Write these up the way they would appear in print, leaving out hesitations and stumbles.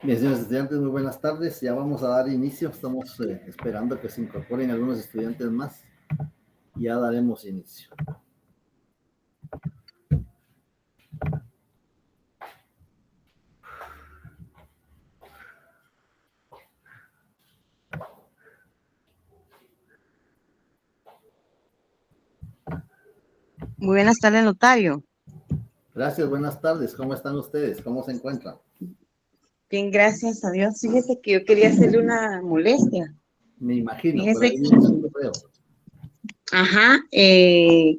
Bien, señores estudiantes, muy buenas tardes. Ya vamos a dar inicio. Estamos esperando que se incorporen algunos estudiantes más. Ya daremos inicio. Muy buenas tardes, notario. Gracias, buenas tardes. ¿Cómo están ustedes? ¿Cómo se encuentran? Bien, gracias a Dios. Fíjese que yo quería hacerle una molestia. Me imagino, pero Fíjese ahí que, viene su correo.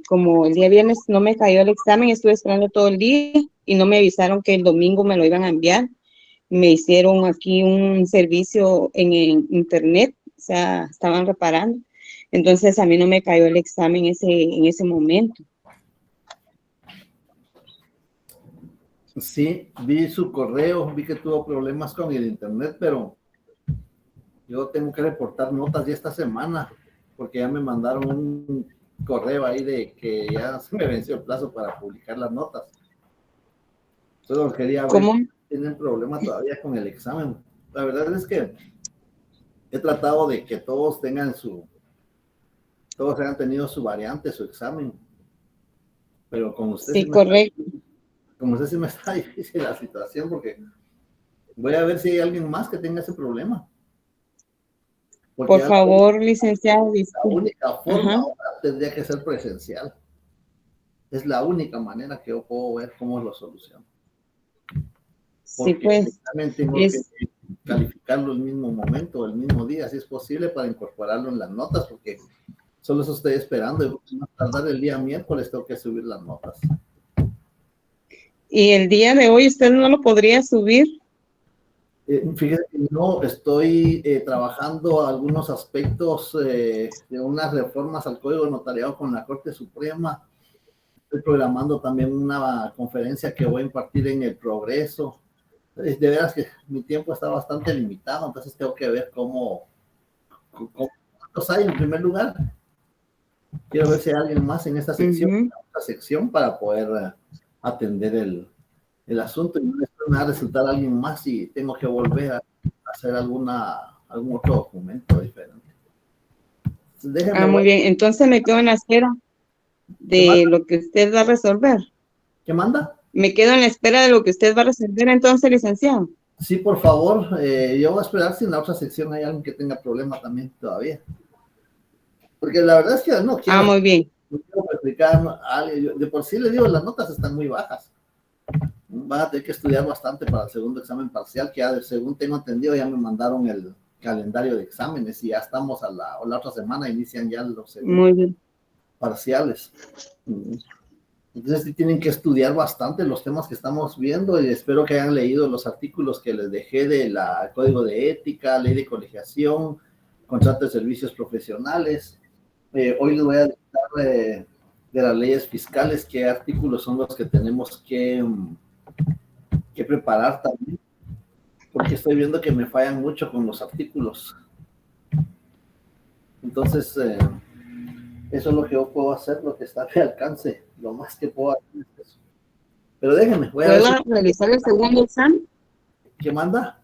como el día viernes no me cayó el examen, estuve esperando todo el día y no me avisaron que el domingo me lo iban a enviar. Me hicieron aquí un servicio en internet, o sea, estaban reparando. Entonces a mí no me cayó el examen en ese momento. Sí, vi su correo, vi que tuvo problemas con el internet, pero yo tengo que reportar notas ya esta semana, porque ya me mandaron un correo ahí de que ya se me venció el plazo para publicar las notas. Solo quería ver ¿Cómo? si tienen problema todavía con el examen. La verdad es que he tratado de que todos hayan tenido su variante, su examen, pero con usted Sí, correcto. como usted sí me está difícil la situación, porque voy a ver si hay alguien más que tenga ese problema. Porque Por favor, licenciado, la única forma ajá. ahora tendría que ser presencial. Es la única manera que yo puedo ver cómo lo soluciono. Sí, Porque el pues, examen tengo que calificarlo el mismo momento, el mismo día, si es posible, para incorporarlo en las notas, porque solo eso estoy esperando. Y más tardar el día miércoles tengo que subir las notas. y el día de hoy usted no lo podría subir. Fíjese que no estoy trabajando algunos aspectos de unas reformas al Código Notariado con la Corte Suprema. Estoy programando también una conferencia que voy a impartir en el Progreso. De veras que mi tiempo está bastante limitado, entonces tengo que ver cuántos hay en primer lugar. Quiero ver si hay alguien más en esta sección para poder atender el asunto, y después me va a resultar alguien más y tengo que volver a hacer algún otro documento diferente. Déjenme, Muy bien. Entonces me quedo en la espera ¿qué manda? de lo que usted va a resolver. ¿Qué manda? Me quedo en la espera de lo que usted va a resolver entonces, licenciado. Sí, por favor, yo voy a esperar si en la otra sección hay alguien que tenga problema también todavía. Porque la verdad es que no quiero Muy bien. explicar a alguien. De por sí le digo, las notas están muy bajas. Van a tener que estudiar bastante para el segundo examen parcial, que ya, según tengo entendido, ya me mandaron el calendario de exámenes y ya estamos la otra semana inician ya los segundos Muy bien. parciales. Entonces sí tienen que estudiar bastante los temas que estamos viendo, y espero que hayan leído los artículos que les dejé de la Código de Ética, Ley de Colegiación, Contrato de Servicios Profesionales. Hoy les voy a dictar de las leyes fiscales qué artículos son los que tenemos que preparar también, porque estoy viendo que me fallan mucho con los artículos. Entonces, eso es lo que yo puedo hacer, lo que está a mi alcance, lo más que puedo hacer es eso. Pero déjenme, voy a ver ¿Puedo realizar el segundo examen? ¿qué manda?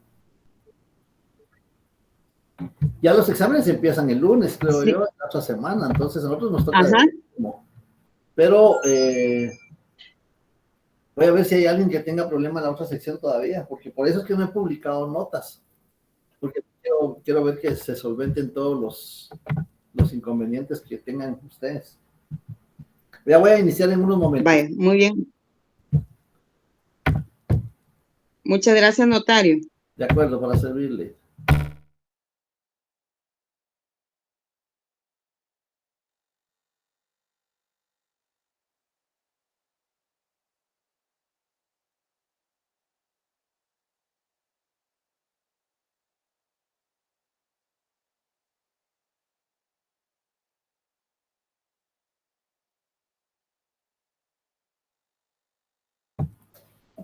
Ya los exámenes empiezan el lunes, creo Sí. yo, la otra semana, entonces a nosotros nos toca Ajá. pero voy a ver si hay alguien que tenga problema en la otra sección todavía, porque por eso es que no he publicado notas, porque quiero ver que se solventen todos los inconvenientes que tengan ustedes. Ya voy a iniciar en unos momentos. Vaya, muy bien. Muchas gracias, notario. De acuerdo, para servirle.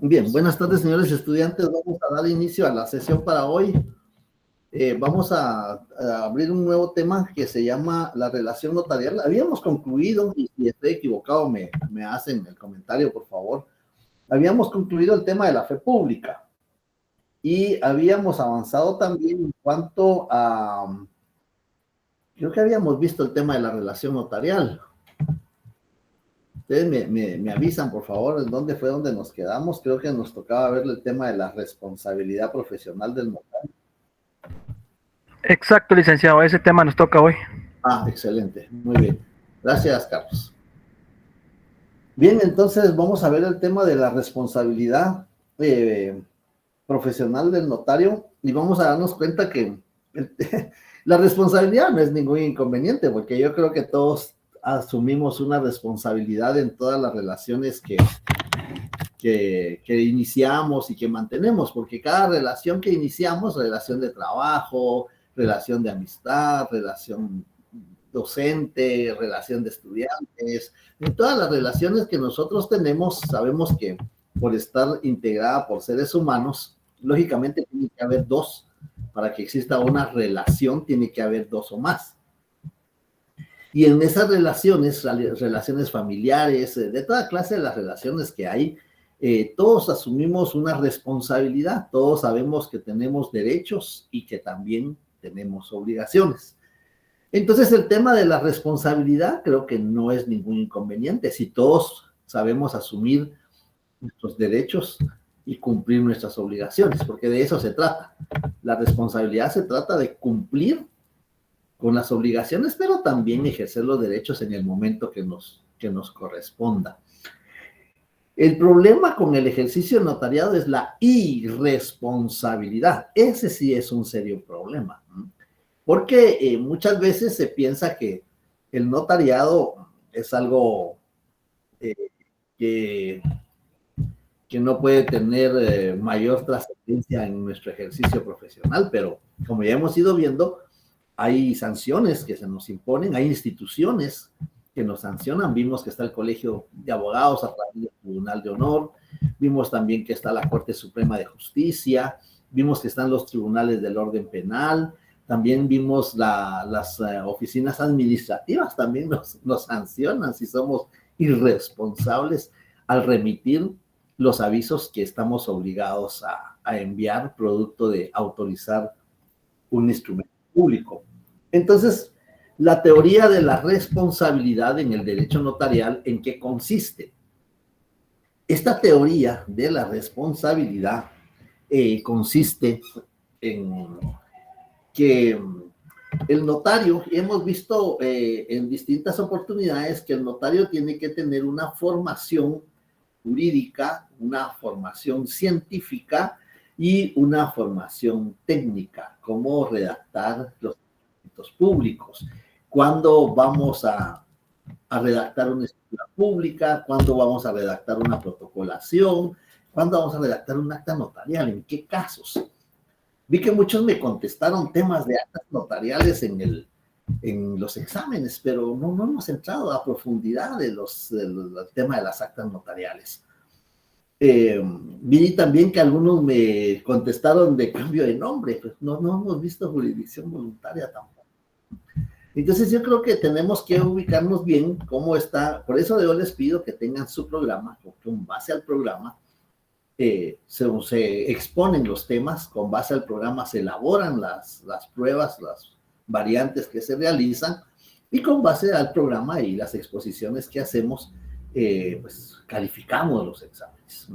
Bien, buenas tardes, señores estudiantes. Vamos a dar inicio a la sesión para hoy. Vamos a abrir un nuevo tema que se llama la relación notarial. Habíamos concluido, y si estoy equivocado me hacen el comentario, por favor. Habíamos concluido el tema de la fe pública. Y habíamos avanzado también en cuanto a, creo que habíamos visto el tema de la relación notarial. Ustedes me avisan, por favor, en dónde fue donde nos quedamos. Creo que nos tocaba ver el tema de la responsabilidad profesional del notario. Exacto, licenciado, ese tema nos toca hoy. Ah, excelente, muy bien. Gracias, Carlos. Bien, entonces vamos a ver el tema de la responsabilidad profesional del notario y vamos a darnos cuenta que la responsabilidad no es ningún inconveniente, porque yo creo que todos asumimos una responsabilidad en todas las relaciones que iniciamos y que mantenemos, porque cada relación que iniciamos, relación de trabajo, relación de amistad, relación docente, relación de estudiantes, en todas las relaciones que nosotros tenemos, sabemos que por estar integrada por seres humanos, lógicamente tiene que haber dos. Para que exista una relación, tiene que haber dos o más. Y en esas relaciones, relaciones familiares, de toda clase de las relaciones que hay, todos asumimos una responsabilidad, todos sabemos que tenemos derechos y que también tenemos obligaciones. Entonces, el tema de la responsabilidad creo que no es ningún inconveniente. Si todos sabemos asumir nuestros derechos y cumplir nuestras obligaciones, porque de eso se trata. La responsabilidad se trata de cumplir con las obligaciones, pero también ejercer los derechos en el momento que nos corresponda. El problema con el ejercicio notariado es la irresponsabilidad. Ese sí es un serio problema, porque muchas veces se piensa que el notariado es algo que no puede tener mayor trascendencia en nuestro ejercicio profesional, pero como ya hemos ido viendo, hay sanciones que se nos imponen, hay instituciones que nos sancionan. Vimos que está el Colegio de Abogados a través del Tribunal de Honor, vimos también que está la Corte Suprema de Justicia, vimos que están los tribunales del orden penal, también vimos las oficinas administrativas, también nos sancionan si somos irresponsables al remitir los avisos que estamos obligados a enviar producto de autorizar un instrumento público. Entonces, la teoría de la responsabilidad en el derecho notarial, ¿en qué consiste? Esta teoría de la responsabilidad consiste en que el notario, hemos visto en distintas oportunidades que el notario tiene que tener una formación jurídica, una formación científica y una formación técnica, como redactar los documentos públicos. ¿Cuándo vamos a redactar una escritura pública? ¿Cuándo vamos a redactar una protocolación? ¿Cuándo vamos a redactar un acta notarial? ¿En qué casos? Vi que muchos me contestaron temas de actas notariales en los exámenes, pero no hemos entrado a profundidad del tema de las actas notariales. Vi también que algunos me contestaron de cambio de nombre, pues no hemos visto jurisdicción voluntaria tampoco. Entonces yo creo que tenemos que ubicarnos bien cómo está, por eso yo les pido que tengan su programa, porque con base al programa se exponen los temas, con base al programa se elaboran las pruebas, las variantes que se realizan, y con base al programa y las exposiciones que hacemos, pues calificamos los exámenes.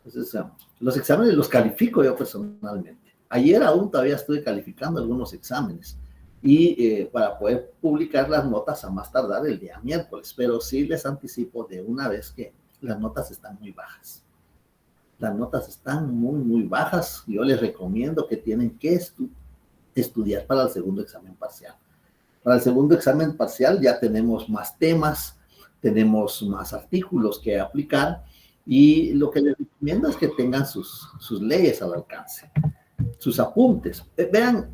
Entonces, los exámenes los califico yo personalmente. Ayer aún todavía estoy calificando algunos exámenes, y para poder publicar las notas a más tardar el día miércoles, pero sí les anticipo de una vez que las notas están muy bajas. Las notas están muy bajas. Yo les recomiendo que tienen que estudiar para el segundo examen parcial. Para el segundo examen parcial ya tenemos más temas, tenemos más artículos que aplicar, y lo que les recomiendo es que tengan sus leyes al alcance, sus apuntes. Vean,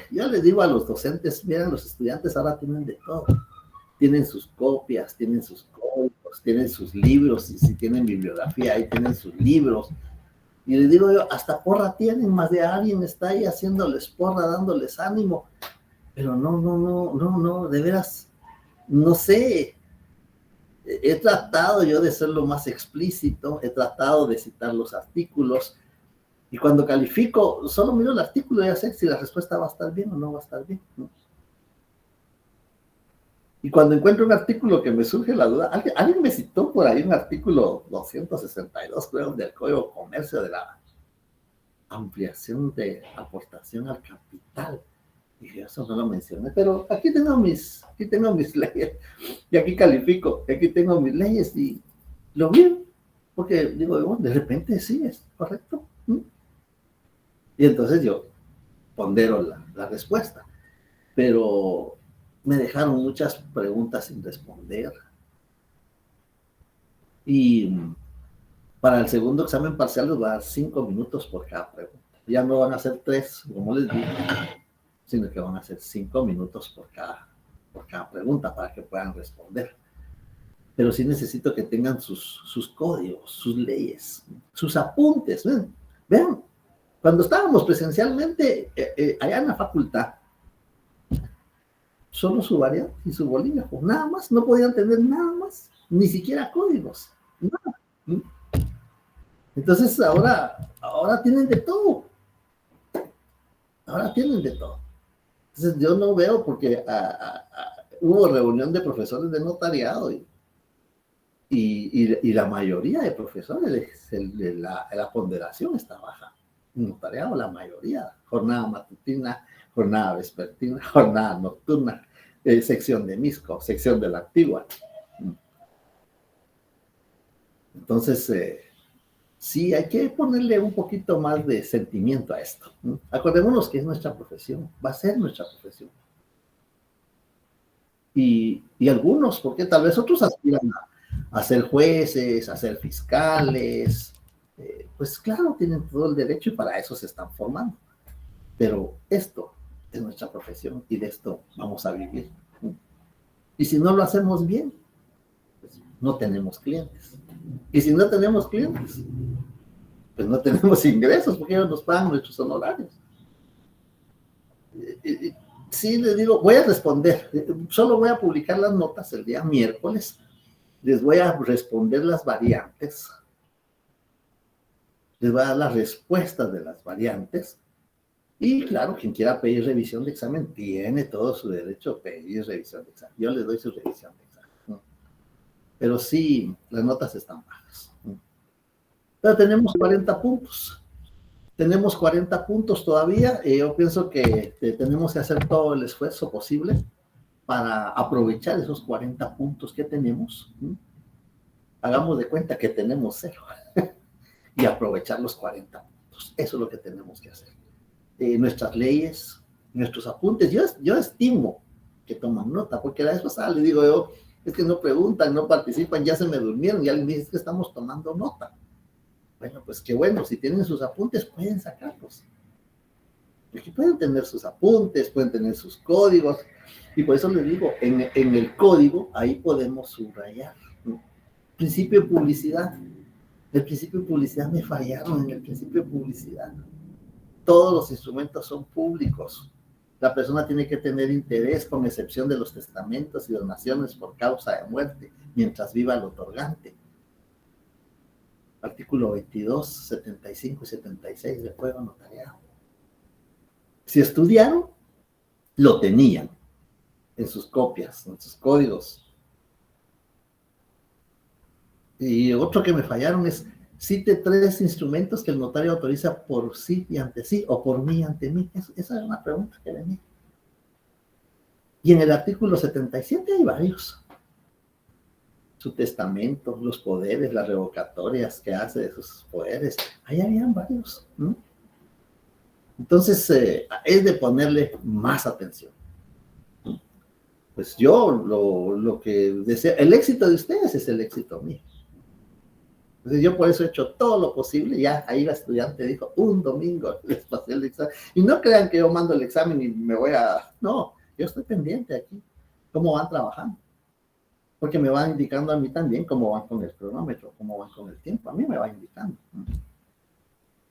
yo les digo a los docentes, miren, los estudiantes ahora tienen de todo. Tienen sus copias, tienen sus códigos, tienen sus libros, y si tienen bibliografía, ahí tienen sus libros. Y les digo yo, hasta porra tienen, más de alguien está ahí haciéndoles porra, dándoles ánimo. Pero no, de veras, no sé. He tratado yo de ser lo más explícito, he tratado de citar los artículos, Y cuando califico, solo miro el artículo y ya sé si la respuesta va a estar bien o no va a estar bien, ¿no? Y cuando encuentro un artículo que me surge la duda, alguien me citó por ahí un artículo 262, creo, del Código de Comercio, de la ampliación de aportación al capital. Y yo eso no lo mencioné, pero aquí tengo mis leyes, y aquí califico, y aquí tengo mis leyes, y lo vi, porque digo, bueno, de repente sí, es correcto. Y entonces yo pondero la respuesta, pero me dejaron muchas preguntas sin responder. Y para el segundo examen parcial les va a dar 5 minutos por cada pregunta. Ya no van a ser 3, como les digo, sino que van a ser 5 minutos por cada pregunta para que puedan responder. Pero sí necesito que tengan sus códigos, sus leyes, sus apuntes. Vean, cuando estábamos presencialmente allá en la facultad, solo su variante y su bolígrafo, nada más, no podían tener nada más, ni siquiera códigos, nada. Entonces ahora tienen de todo, Entonces yo no veo porque hubo reunión de profesores de notariado y la mayoría de profesores, la ponderación está baja. Notariado, la mayoría, jornada matutina, jornada vespertina, jornada nocturna, sección de MISCO, sección de la antigua. Entonces, sí, hay que ponerle un poquito más de sentimiento a esto. Acordémonos que es nuestra profesión, va a ser nuestra profesión. Y algunos, porque tal vez otros aspiran a ser jueces, a ser fiscales, pues claro, tienen todo el derecho y para eso se están formando. Pero esto es nuestra profesión y de esto vamos a vivir. Y si no lo hacemos bien, pues no tenemos clientes. Y si no tenemos clientes, pues no tenemos ingresos porque ellos nos pagan nuestros honorarios. Sí, les digo, voy a responder. Solo voy a publicar las notas el día miércoles. Les voy a responder las variantes. Les voy a dar las respuestas de las variantes. Y claro, quien quiera pedir revisión de examen tiene todo su derecho a pedir revisión de examen. Yo les doy su revisión de examen. Pero sí, las notas están bajas. Pero tenemos 40 puntos. Tenemos 40 puntos todavía. Yo pienso que tenemos que hacer todo el esfuerzo posible para aprovechar esos 40 puntos que tenemos. Hagamos de cuenta que tenemos 0 y aprovechar los 40 puntos. Eso es lo que tenemos que hacer. Nuestras leyes, nuestros apuntes. Yo estimo que toman nota, porque la vez pasada les digo yo, es que no preguntan, no participan, ya se me durmieron, ya les dije que estamos tomando nota. Bueno, pues qué bueno, si tienen sus apuntes pueden sacarlos. Porque pueden tener sus apuntes, pueden tener sus códigos, y por eso les digo, en el código, ahí podemos subrayar. Principio de publicidad. El principio de publicidad me fallaron en el principio de publicidad. Todos los instrumentos son públicos. La persona tiene que tener interés, con excepción de los testamentos y donaciones por causa de muerte, mientras viva el otorgante. Artículo 22, 75 y 76 del Código Notariado. Si estudiaron, lo tenían en sus copias, en sus códigos. Y otro que me fallaron es: cite 3 instrumentos que el notario autoriza por sí y ante sí, o por mí y ante mí. Esa es una pregunta que venía. Y en el artículo 77 hay varios. Su testamento, los poderes, las revocatorias que hace de sus poderes. Ahí habían varios. Entonces, es de ponerle más atención. Pues yo lo que deseo, el éxito de ustedes es el éxito mío. Entonces yo por eso he hecho todo lo posible. Ya ahí la estudiante dijo, un domingo les pasé el examen. Y no crean que yo mando el examen y me voy a... No, yo estoy pendiente aquí, cómo van trabajando. Porque me van indicando a mí también cómo van con el cronómetro, cómo van con el tiempo. A mí me va indicando.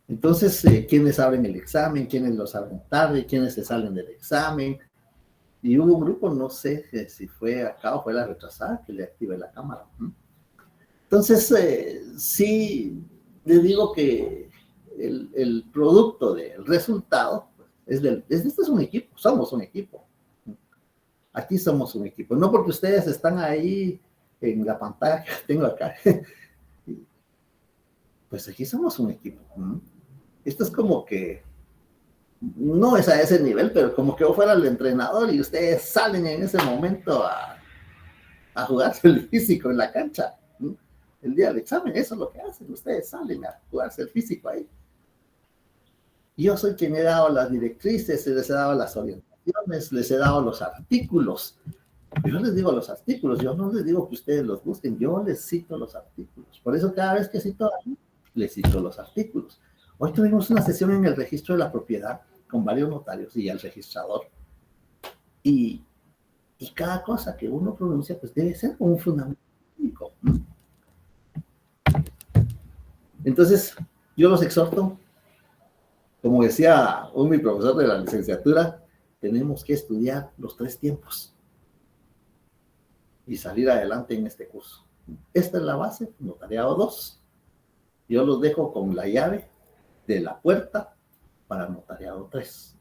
Entonces, quiénes abren el examen, quiénes lo abren tarde, quiénes se salen del examen. Y hubo un grupo, no sé si fue acá o fue la retrasada, que le active la cámara. Entonces, sí, les digo que el producto del resultado este es un equipo, somos un equipo. Aquí somos un equipo. No porque ustedes están ahí en la pantalla que tengo acá. Pues aquí somos un equipo. Esto es como que, no es a ese nivel, pero como que yo fuera el entrenador y ustedes salen en ese momento a jugarse el físico en la cancha. El día del examen, eso es lo que hacen. Ustedes salen a jugarse el físico ahí. Yo soy quien he dado las directrices, les he dado las orientaciones, les he dado los artículos. Yo les digo los artículos, yo no les digo que ustedes los busquen, yo les cito los artículos. Por eso cada vez que cito a alguien, les cito los artículos. Hoy tuvimos una sesión en el registro de la propiedad con varios notarios y el registrador. Y cada cosa que uno pronuncia, pues debe ser un fundamento técnico. Entonces, yo los exhorto, como decía mi profesor de la licenciatura, tenemos que estudiar los 3 tiempos y salir adelante en este curso. Esta es la base, notariado 2. Yo los dejo con la llave de la puerta para notariado 3.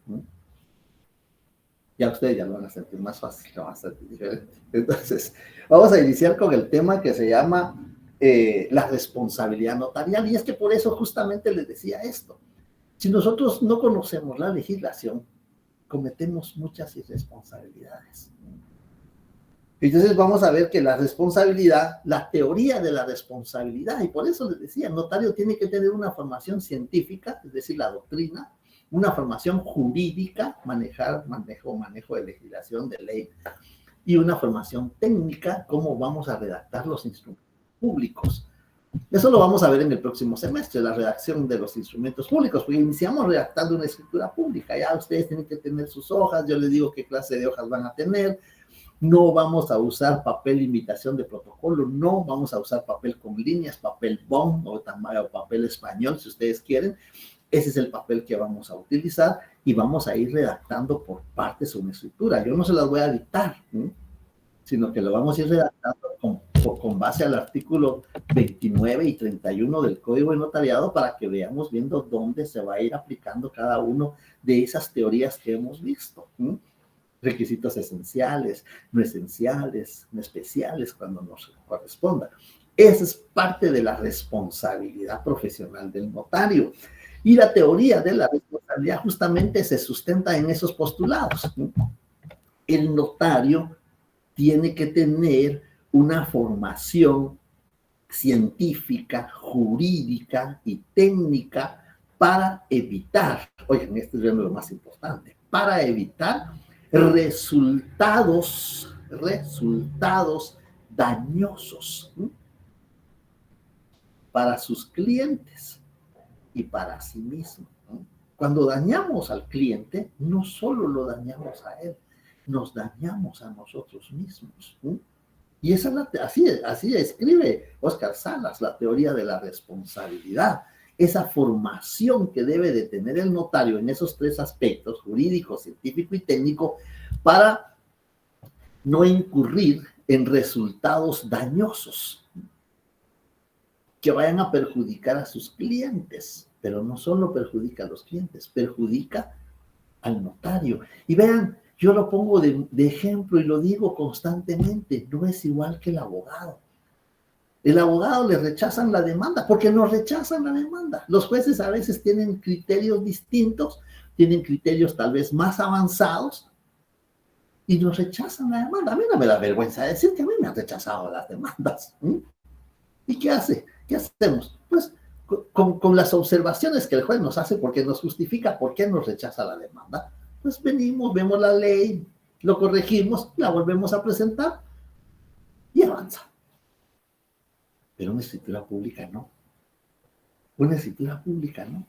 Ya ustedes ya lo van a sentir más fácil, lo van a sentir diferente. Entonces, vamos a iniciar con el tema que se llama la responsabilidad notarial. Y es que por eso justamente les decía esto. Si nosotros no conocemos la legislación, cometemos muchas irresponsabilidades. Entonces vamos a ver que la responsabilidad, la teoría de la responsabilidad, y por eso les decía, el notario tiene que tener una formación científica, es decir, la doctrina, una formación jurídica, manejo de legislación, de ley, y una formación técnica, cómo vamos a redactar los instrumentos públicos. Eso lo vamos a ver en el próximo semestre, la redacción de los instrumentos públicos, porque iniciamos redactando una escritura pública. Ya ustedes tienen que tener sus hojas, yo les digo qué clase de hojas van a tener. No vamos a usar papel imitación de protocolo, no vamos a usar papel con líneas, papel bond o papel español, si ustedes quieren. Ese es el papel que vamos a utilizar y vamos a ir redactando por partes una escritura. Yo no se las voy a dictar, sino que lo vamos a ir redactando con base al artículo 29 y 31 del Código de Notariado para que veamos viendo dónde se va a ir aplicando cada uno de esas teorías que hemos visto. Requisitos esenciales, no especiales cuando nos corresponda. Esa es parte de la responsabilidad profesional del notario. Y la teoría de la responsabilidad justamente se sustenta en esos postulados. El notario tiene que tener una formación científica, jurídica y técnica para evitar, oigan, esto es lo más importante, para evitar resultados dañosos para sus clientes y para sí mismo. Cuando dañamos al cliente, no solo lo dañamos a él, nos dañamos a nosotros mismos. Y esa es así escribe Óscar Salas, la teoría de la responsabilidad. Esa formación que debe de tener el notario en esos 3 aspectos, jurídico, científico y técnico, para no incurrir en resultados dañosos que vayan a perjudicar a sus clientes. Pero no solo perjudica a los clientes, perjudica al notario. Y vean, yo lo pongo de ejemplo y lo digo constantemente, no es igual que el abogado. El abogado le rechazan la demanda porque nos rechazan la demanda. Los jueces a veces tienen criterios distintos, tienen criterios tal vez más avanzados y nos rechazan la demanda. A mí no me da vergüenza decir que a mí me han rechazado las demandas. ¿Y qué hace? ¿Qué hacemos? Pues con las observaciones que el juez nos hace porque nos justifica por qué nos rechaza la demanda, pues venimos, vemos la ley, lo corregimos, la volvemos a presentar y avanza. Pero una escritura pública no. Una escritura pública no.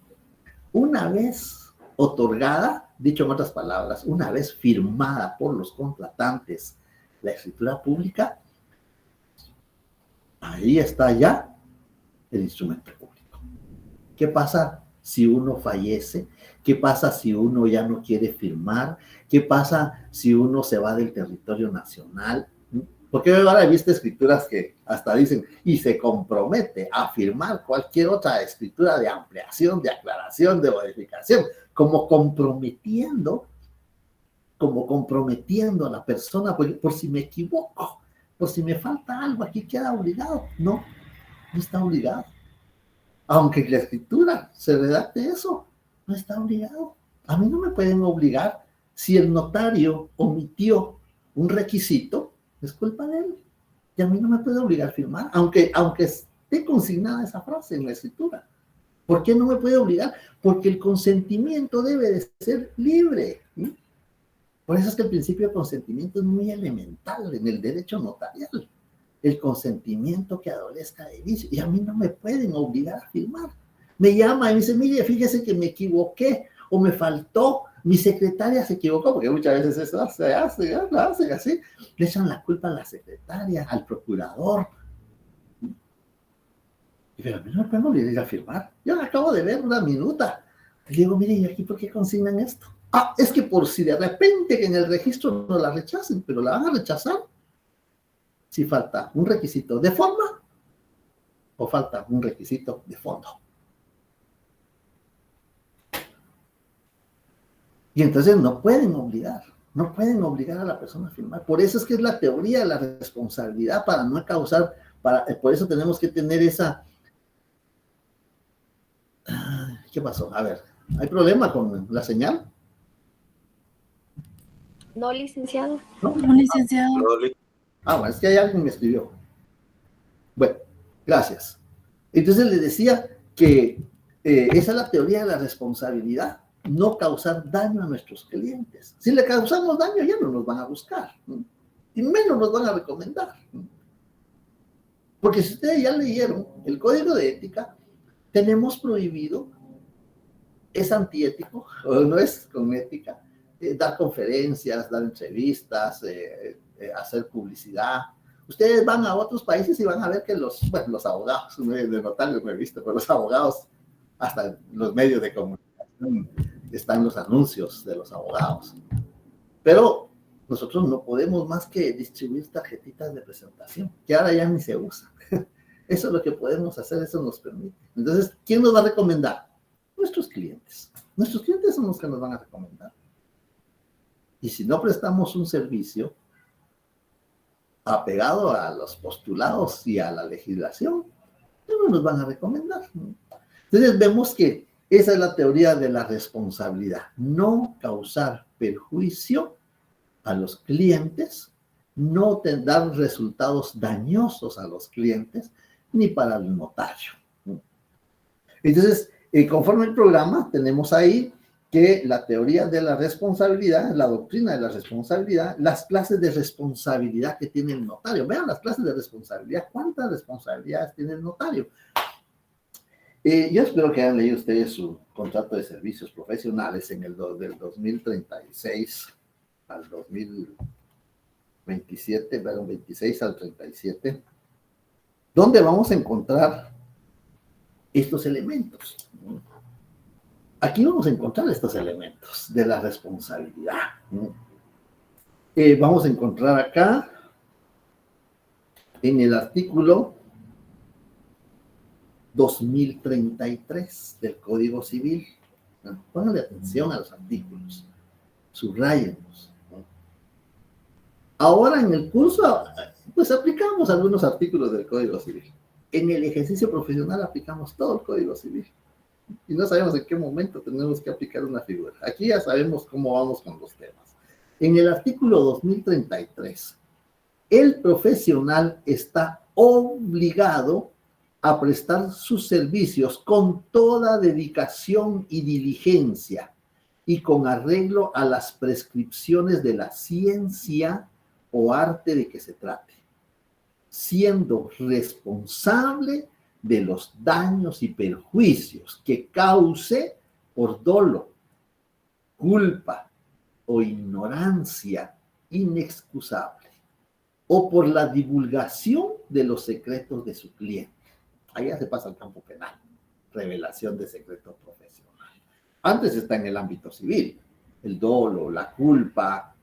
Una vez otorgada, dicho en otras palabras, una vez firmada por los contratantes, la escritura pública, ahí está ya el instrumento público. ¿Qué pasa si uno fallece? ¿Qué pasa si uno ya no quiere firmar? ¿Qué pasa si uno se va del territorio nacional? Porque ahora he visto escrituras que hasta dicen, y se compromete a firmar cualquier otra escritura de ampliación, de aclaración, de modificación, como comprometiendo a la persona por si me equivoco, por si me falta algo, aquí queda obligado. No, no está obligado. Aunque en la escritura se redacte eso, no está obligado. A mí no me pueden obligar si el notario omitió un requisito, es culpa de él. Y a mí no me puede obligar a firmar, aunque esté consignada esa frase en la escritura. ¿Por qué no me puede obligar? Porque el consentimiento debe de ser libre. ¿Sí? Por eso es que el principio de consentimiento es muy elemental en el derecho notarial. El consentimiento que adolezca de vicio. Y a mí no me pueden obligar a firmar. Me llama y me dice, mire, fíjese que me equivoqué o me faltó, mi secretaria se equivocó, porque muchas veces eso se hace, lo hacen así. Le echan la culpa a la secretaria, al procurador. Y pero a mí no me pueden obligar a firmar. Yo acabo de ver una minuta. Le digo, mire, ¿y aquí por qué consignan esto? Ah, es que por si de repente que en el registro no la rechacen, pero la van a rechazar si falta un requisito de forma o falta un requisito de fondo. Y entonces no pueden obligar a la persona a firmar. Por eso es que es la teoría de la responsabilidad para no causar, por eso tenemos que tener esa... ¿Qué pasó? A ver, ¿hay problema con la señal? No, licenciado. No, licenciado. Bueno, es que hay alguien que me escribió. Bueno, gracias. Entonces le decía que esa es la teoría de la responsabilidad, no causar daño a nuestros clientes. Si le causamos daño, ya no nos van a buscar, ¿no? Y menos nos van a recomendar, ¿no? Porque si ustedes ya leyeron el Código de Ética, tenemos prohibido, es antiético, o no es con ética, dar conferencias, dar entrevistas, hacer publicidad. Ustedes van a otros países y van a ver que los abogados, de notarios no he visto, pero los abogados, hasta en los medios de comunicación, están los anuncios de los abogados. Pero nosotros no podemos más que distribuir tarjetitas de presentación, que ahora ya ni se usa. Eso es lo que podemos hacer, eso nos permite. Entonces, ¿quién nos va a recomendar? Nuestros clientes. Nuestros clientes son los que nos van a recomendar. Y si no prestamos un servicio apegado a los postulados y a la legislación, no nos van a recomendar. Entonces vemos que esa es la teoría de la responsabilidad. No causar perjuicio a los clientes, no dar resultados dañosos a los clientes, ni para el notario. Entonces, conforme el programa, tenemos ahí que la teoría de la responsabilidad, la doctrina de la responsabilidad, las clases de responsabilidad que tiene el notario. Vean las clases de responsabilidad, ¿cuántas responsabilidades tiene el notario? Yo espero que hayan leído ustedes su contrato de servicios profesionales en del 2036 al 2027, perdón, 26 al 37, donde vamos a encontrar estos elementos. Aquí vamos a encontrar estos elementos de la responsabilidad. Vamos a encontrar acá, en el artículo 2033 del Código Civil. Pónganle atención a los artículos, subrayenlos. Ahora en el curso, pues aplicamos algunos artículos del Código Civil. En el ejercicio profesional aplicamos todo el Código Civil. Y no sabemos en qué momento tenemos que aplicar una figura. Aquí ya sabemos cómo vamos con los temas. En el artículo 2033, el profesional está obligado a prestar sus servicios con toda dedicación y diligencia y con arreglo a las prescripciones de la ciencia o arte de que se trate, siendo responsable de los daños y perjuicios que cause por dolo, culpa o ignorancia inexcusable, o por la divulgación de los secretos de su cliente. Ahí ya se pasa al campo penal, revelación de secretos profesional. Antes está en el ámbito civil, el dolo, la culpa,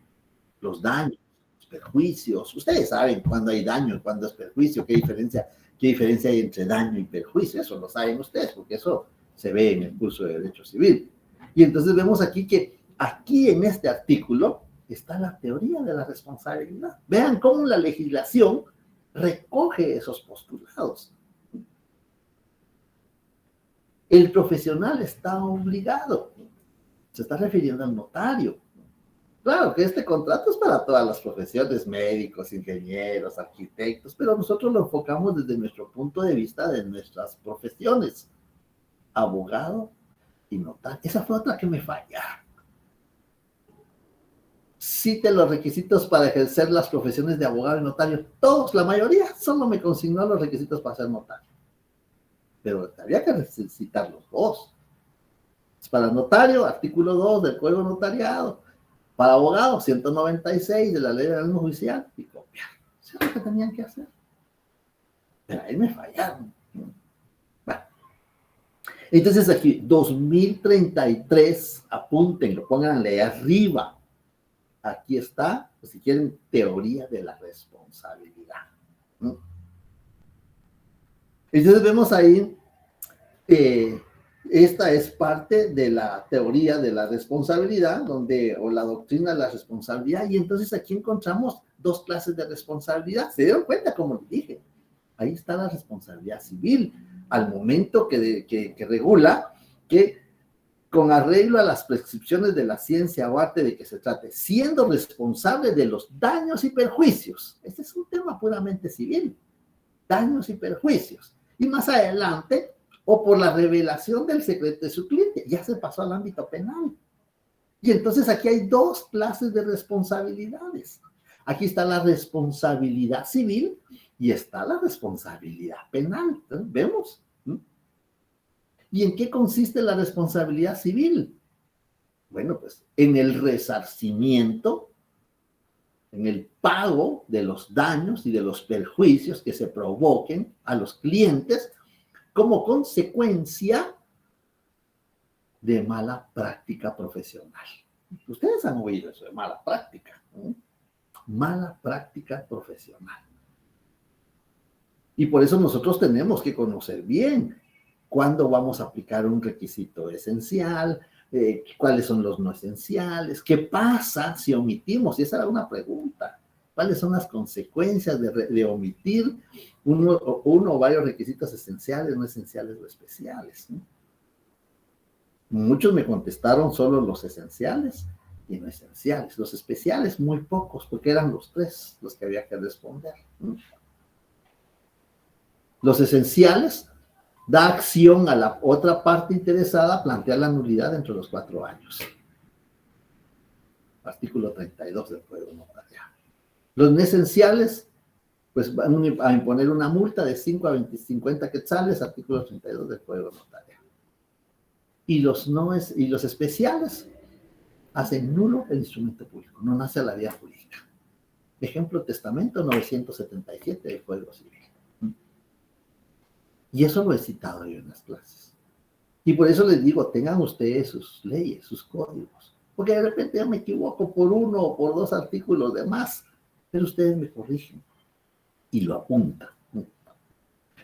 los daños, los perjuicios. Ustedes saben cuándo hay daño y cuándo es perjuicio, qué diferencia hay entre daño y perjuicio. Eso lo saben ustedes, porque eso se ve en el curso de Derecho Civil. Y entonces vemos aquí que aquí en este artículo está la teoría de la responsabilidad. Vean cómo la legislación recoge esos postulados. El profesional está obligado. Se está refiriendo al notario. Claro que este contrato es para todas las profesiones, médicos, ingenieros, arquitectos, pero nosotros lo enfocamos desde nuestro punto de vista de nuestras profesiones. Abogado y notario. Esa fue otra que me falla. Cite los requisitos para ejercer las profesiones de abogado y notario. Todos, la mayoría, solo me consignó los requisitos para ser notario. Pero había que citar los dos. Para notario, artículo 2 del Código Notariado. Para abogado, 196 de la Ley de Organismo Judicial. Y copiar. Eso es lo que tenían que hacer. Pero ahí me fallaron. Bueno. Entonces aquí, 2033, apúntenlo, pónganle arriba. Aquí está, pues, si quieren, teoría de la responsabilidad. Entonces vemos ahí, esta es parte de la teoría de la responsabilidad, o la doctrina de la responsabilidad, y entonces aquí encontramos dos clases de responsabilidad. ¿Se dieron cuenta? Como les dije, ahí está la responsabilidad civil, al momento que regula que con arreglo a las prescripciones de la ciencia o arte de que se trate, siendo responsable de los daños y perjuicios. Este es un tema puramente civil, daños y perjuicios. Y más adelante, o por la revelación del secreto de su cliente, ya se pasó al ámbito penal. Y entonces aquí hay dos clases de responsabilidades. Aquí está la responsabilidad civil y está la responsabilidad penal. ¿Entonces, vemos? ¿Y en qué consiste la responsabilidad civil? Bueno, pues en el resarcimiento, en el pago de los daños y de los perjuicios que se provoquen a los clientes como consecuencia de mala práctica profesional. Ustedes han oído eso de mala práctica, ¿no? Mala práctica profesional. Y por eso nosotros tenemos que conocer bien cuándo vamos a aplicar un requisito esencial, cuáles son los no esenciales, qué pasa si omitimos, y esa era una pregunta, cuáles son las consecuencias de omitir uno o varios requisitos esenciales, no esenciales o especiales, ¿no? Muchos me contestaron solo los esenciales y no esenciales, los especiales muy pocos, porque eran los tres los que había que responder, ¿no? Los esenciales da acción a la otra parte interesada a plantear la nulidad dentro de los 4 años. Artículo 32 del Código Notarial. Los no esenciales, pues van a imponer una multa de 5 a 50 quetzales, artículo 32 del Código Notarial. Y los especiales hacen nulo el instrumento público, no nace a la vía jurídica. Ejemplo, testamento 977 del Código Civil. Y eso lo he citado yo en las clases. Y por eso les digo, tengan ustedes sus leyes, sus códigos. Porque de repente yo me equivoco por 1 o por 2 artículos de más, pero ustedes me corrigen y lo apuntan.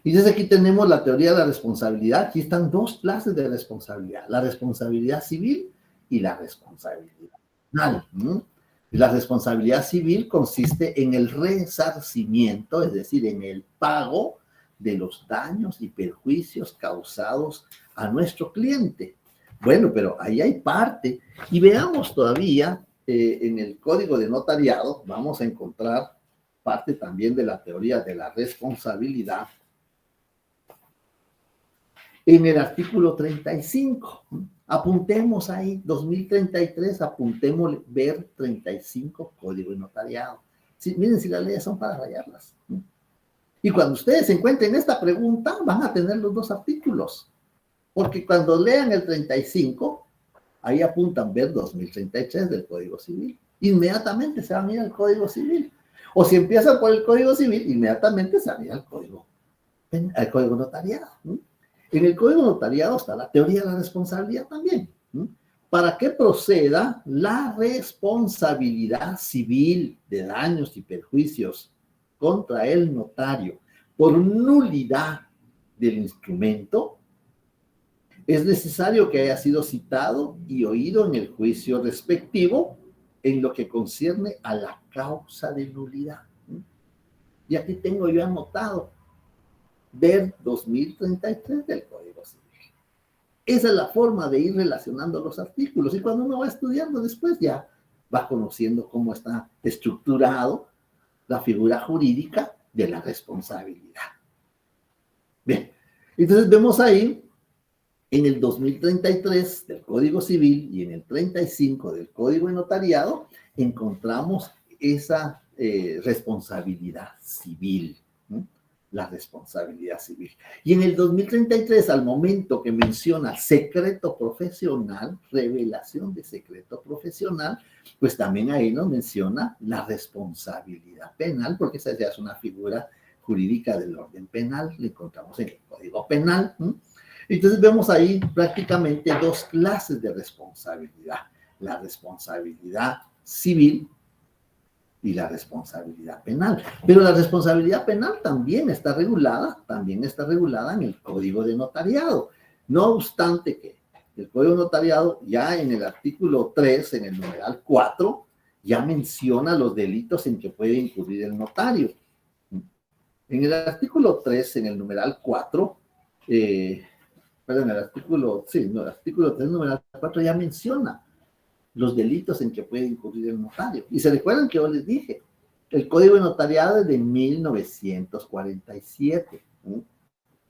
Y desde aquí tenemos la teoría de la responsabilidad. Aquí están 2 clases de responsabilidad, la responsabilidad civil y la responsabilidad penal. La responsabilidad civil consiste en el resarcimiento, es decir, en el pago de los daños y perjuicios causados a nuestro cliente. Bueno, pero ahí hay parte. Y veamos todavía, en el Código de Notariado, vamos a encontrar parte también de la teoría de la responsabilidad. En el artículo 35, apuntemos ahí, 2033, apuntemos ver 35, Código de Notariado. Sí, miren, si las leyes son para rayarlas. Y cuando ustedes encuentren esta pregunta, van a tener los 2 artículos. Porque cuando lean el 35, ahí apuntan ver 2033 del Código Civil. Inmediatamente se van a ir al Código Civil. O si empiezan por el Código Civil, inmediatamente se van a ir al Código Notariado. En el Código Notariado está la teoría de la responsabilidad también. para que proceda la responsabilidad civil de daños y perjuicios contra el notario por nulidad del instrumento, es necesario que haya sido citado y oído en el juicio respectivo en lo que concierne a la causa de nulidad. Y aquí tengo yo anotado ver 2033 del Código Civil. Esa es la forma de ir relacionando los artículos. Y cuando uno va estudiando después ya va conociendo cómo está estructurado la figura jurídica de la responsabilidad. Bien, entonces vemos ahí en el 2033 del Código Civil y en el 35 del Código de Notariado encontramos esa responsabilidad civil, ¿no? La responsabilidad civil. Y en el 2033, al momento que menciona secreto profesional, revelación de secreto profesional, pues también ahí nos menciona la responsabilidad penal, porque esa ya es una figura jurídica del orden penal, la encontramos en el Código Penal, ¿no? Entonces vemos ahí prácticamente dos clases de responsabilidad, la responsabilidad civil y la responsabilidad penal. Pero la responsabilidad penal también está regulada en el Código de Notariado. No obstante que el Código de Notariado ya en el artículo 3, en el numeral 4, ya menciona los delitos en que puede incurrir el notario. En el artículo 3, en el numeral 4, el artículo 3, numeral 4 ya menciona los delitos en que puede incurrir el notario. Y se recuerdan que yo les dije, el Código de Notariado es de 1947. ¿Sí?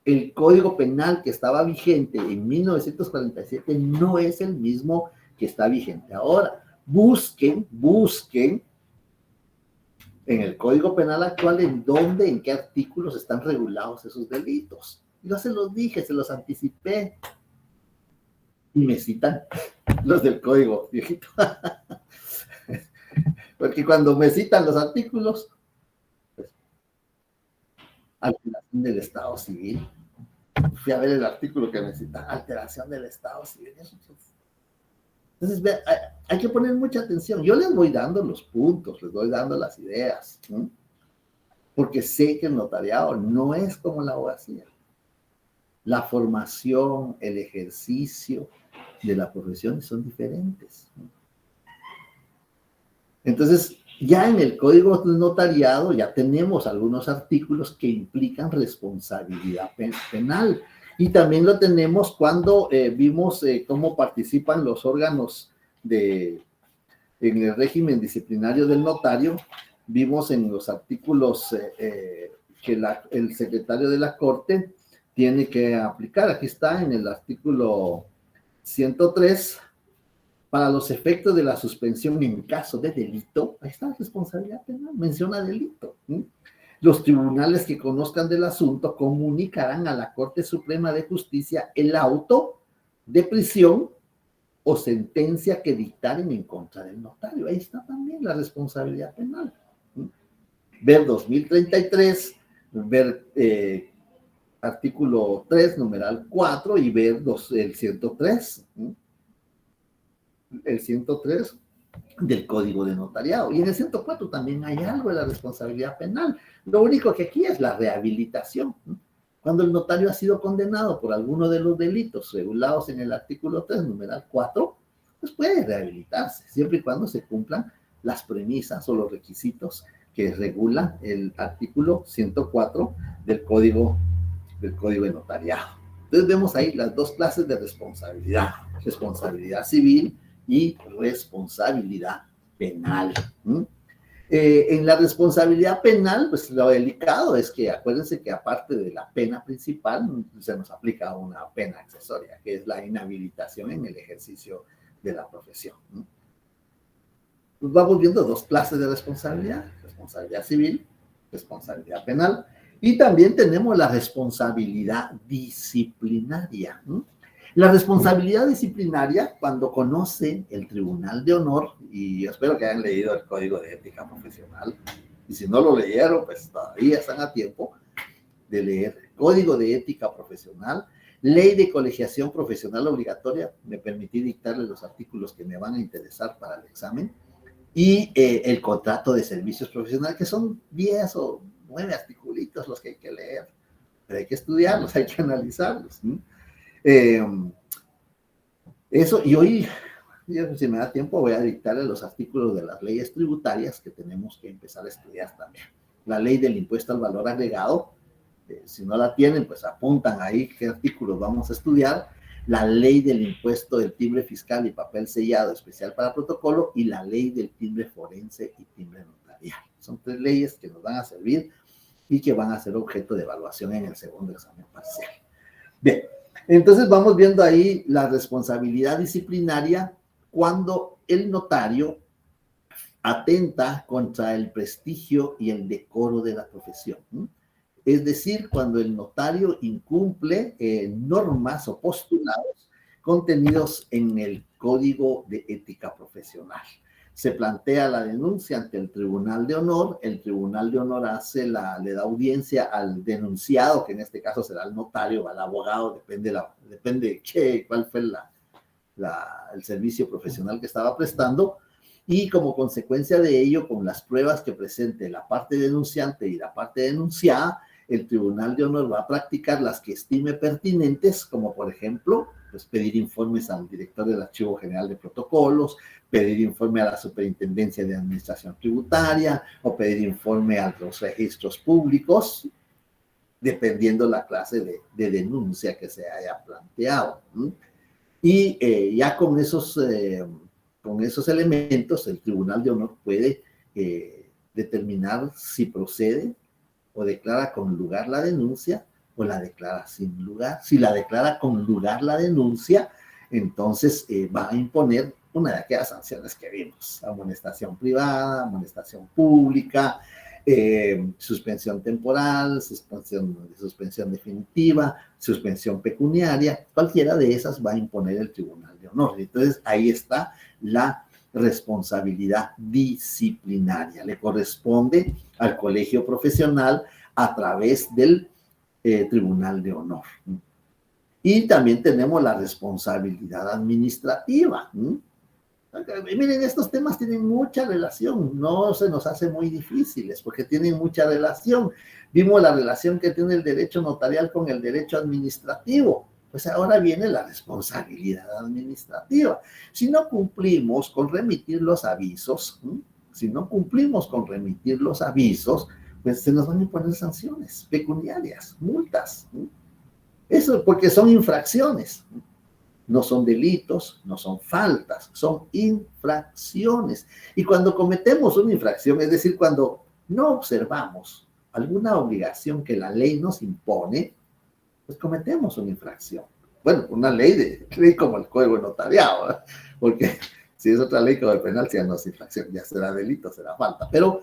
El Código Penal que estaba vigente en 1947 no es el mismo que está vigente ahora. Busquen en el Código Penal actual en qué artículos están regulados esos delitos. Yo se los dije, se los anticipé. Y me citan los del código viejito. Porque cuando me citan los artículos, pues, alteración del Estado Civil. Fui a ver el artículo que me cita, alteración del Estado Civil. Entonces, hay que poner mucha atención. Yo les voy dando los puntos, les voy dando las ideas, ¿no? Porque sé que el notariado no es como la abogacía. La formación, el ejercicio de la profesión son diferentes. Entonces, ya en el Código del Notariado ya tenemos algunos artículos que implican responsabilidad penal. Y también lo tenemos cuando vimos cómo participan los órganos en el régimen disciplinario del notario. Vimos en los artículos que el secretario de la Corte tiene que aplicar. Aquí está en el artículo 103, para los efectos de la suspensión en caso de delito. Ahí está la responsabilidad penal, menciona delito. Los tribunales que conozcan del asunto comunicarán a la Corte Suprema de Justicia el auto de prisión o sentencia que dictaren en contra del notario. Ahí está también la responsabilidad penal. Ver 2033, ver artículo 3, numeral 4, y ver el 103. El 103 del Código de Notariado. Y en el 104 también hay algo de la responsabilidad penal. Lo único que aquí es la rehabilitación. Cuando el notario ha sido condenado por alguno de los delitos regulados en el artículo 3, numeral 4, pues puede rehabilitarse, siempre y cuando se cumplan las premisas o los requisitos que regulan el artículo 104 del Código de Notariado. Entonces vemos ahí las dos clases de responsabilidad: responsabilidad civil y responsabilidad penal. En la responsabilidad penal, pues lo delicado es que acuérdense que aparte de la pena principal, se nos aplica una pena accesoria, que es la inhabilitación en el ejercicio de la profesión. Pues vamos viendo dos clases de responsabilidad: responsabilidad civil, responsabilidad penal, y también tenemos la responsabilidad disciplinaria. La responsabilidad disciplinaria, cuando conoce el Tribunal de Honor, y espero que hayan leído el Código de Ética Profesional, y si no lo leyeron, pues todavía están a tiempo de leer el Código de Ética Profesional, Ley de colegiación profesional obligatoria, me permití dictarle los artículos que me van a interesar para el examen, y el contrato de servicios profesionales, que son 10 o 9 articulitos los que hay que leer, pero hay que estudiarlos, hay que analizarlos. Eso, y hoy, si me da tiempo, voy a dictarle los artículos de las leyes tributarias que tenemos que empezar a estudiar también. La ley del impuesto al valor agregado, si no la tienen, pues apuntan ahí qué artículos vamos a estudiar. La ley del impuesto del timbre fiscal y papel sellado especial para protocolo, y la ley del timbre forense y timbre notarial. Son 3 leyes que nos van a servir y que van a ser objeto de evaluación en el segundo examen parcial. Bien, entonces vamos viendo ahí la responsabilidad disciplinaria cuando el notario atenta contra el prestigio y el decoro de la profesión. Es decir, cuando el notario incumple normas o postulados contenidos en el Código de Ética Profesional. Se plantea la denuncia ante el Tribunal de Honor. El Tribunal de Honor le da audiencia al denunciado, que en este caso será el notario o el abogado, depende cuál fue el servicio profesional que estaba prestando, y como consecuencia de ello, con las pruebas que presente la parte denunciante y la parte denunciada, el Tribunal de Honor va a practicar las que estime pertinentes, como por ejemplo, pues pedir informes al director del Archivo General de Protocolos, pedir informe a la Superintendencia de Administración Tributaria, o pedir informe a los registros públicos, dependiendo la clase de denuncia que se haya planteado. Y ya con esos elementos, el Tribunal de Honor puede determinar si procede o declara con lugar la denuncia, o la declara sin lugar. Si la declara con lugar la denuncia, entonces va a imponer una de aquellas sanciones que vimos: amonestación privada, amonestación pública, suspensión temporal, suspensión definitiva, suspensión pecuniaria. Cualquiera de esas va a imponer el Tribunal de Honor. Entonces ahí está la responsabilidad disciplinaria. Le corresponde al colegio profesional a través del Tribunal de Honor. Y también tenemos la responsabilidad administrativa. Miren, estos temas tienen mucha relación, no se nos hace muy difíciles porque tienen mucha relación. Vimos la relación que tiene el derecho notarial con el derecho administrativo. Pues ahora viene la responsabilidad administrativa. Si no cumplimos con remitir los avisos, pues se nos van a imponer sanciones pecuniarias, multas. Eso porque son infracciones. No son delitos, no son faltas, son infracciones. Y cuando cometemos una infracción, es decir, cuando no observamos alguna obligación que la ley nos impone, pues cometemos una infracción. Bueno, una ley como el Código de Notariado, ¿verdad? Porque si es otra ley como el penal, ya no es infracción, ya será delito, será falta. Pero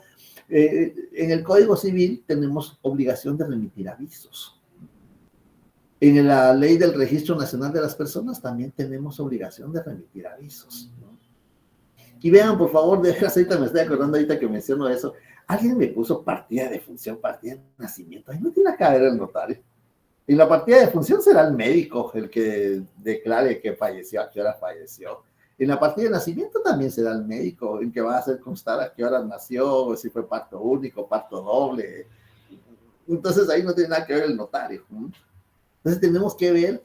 en el Código Civil tenemos obligación de remitir avisos. En la ley del Registro Nacional de las Personas también tenemos obligación de remitir avisos, ¿no? Y vean, por favor, ahorita me estoy acordando, ahorita que menciono eso, alguien me puso partida de función, partida de nacimiento. Ahí no tiene que haber el notario. Y la partida de función será el médico el que declare que falleció, a qué hora falleció. En la partida de nacimiento también será el médico el que va a hacer constar a qué hora nació, si fue parto único, parto doble. Entonces ahí no tiene nada que ver el notario, ¿no? Entonces tenemos que ver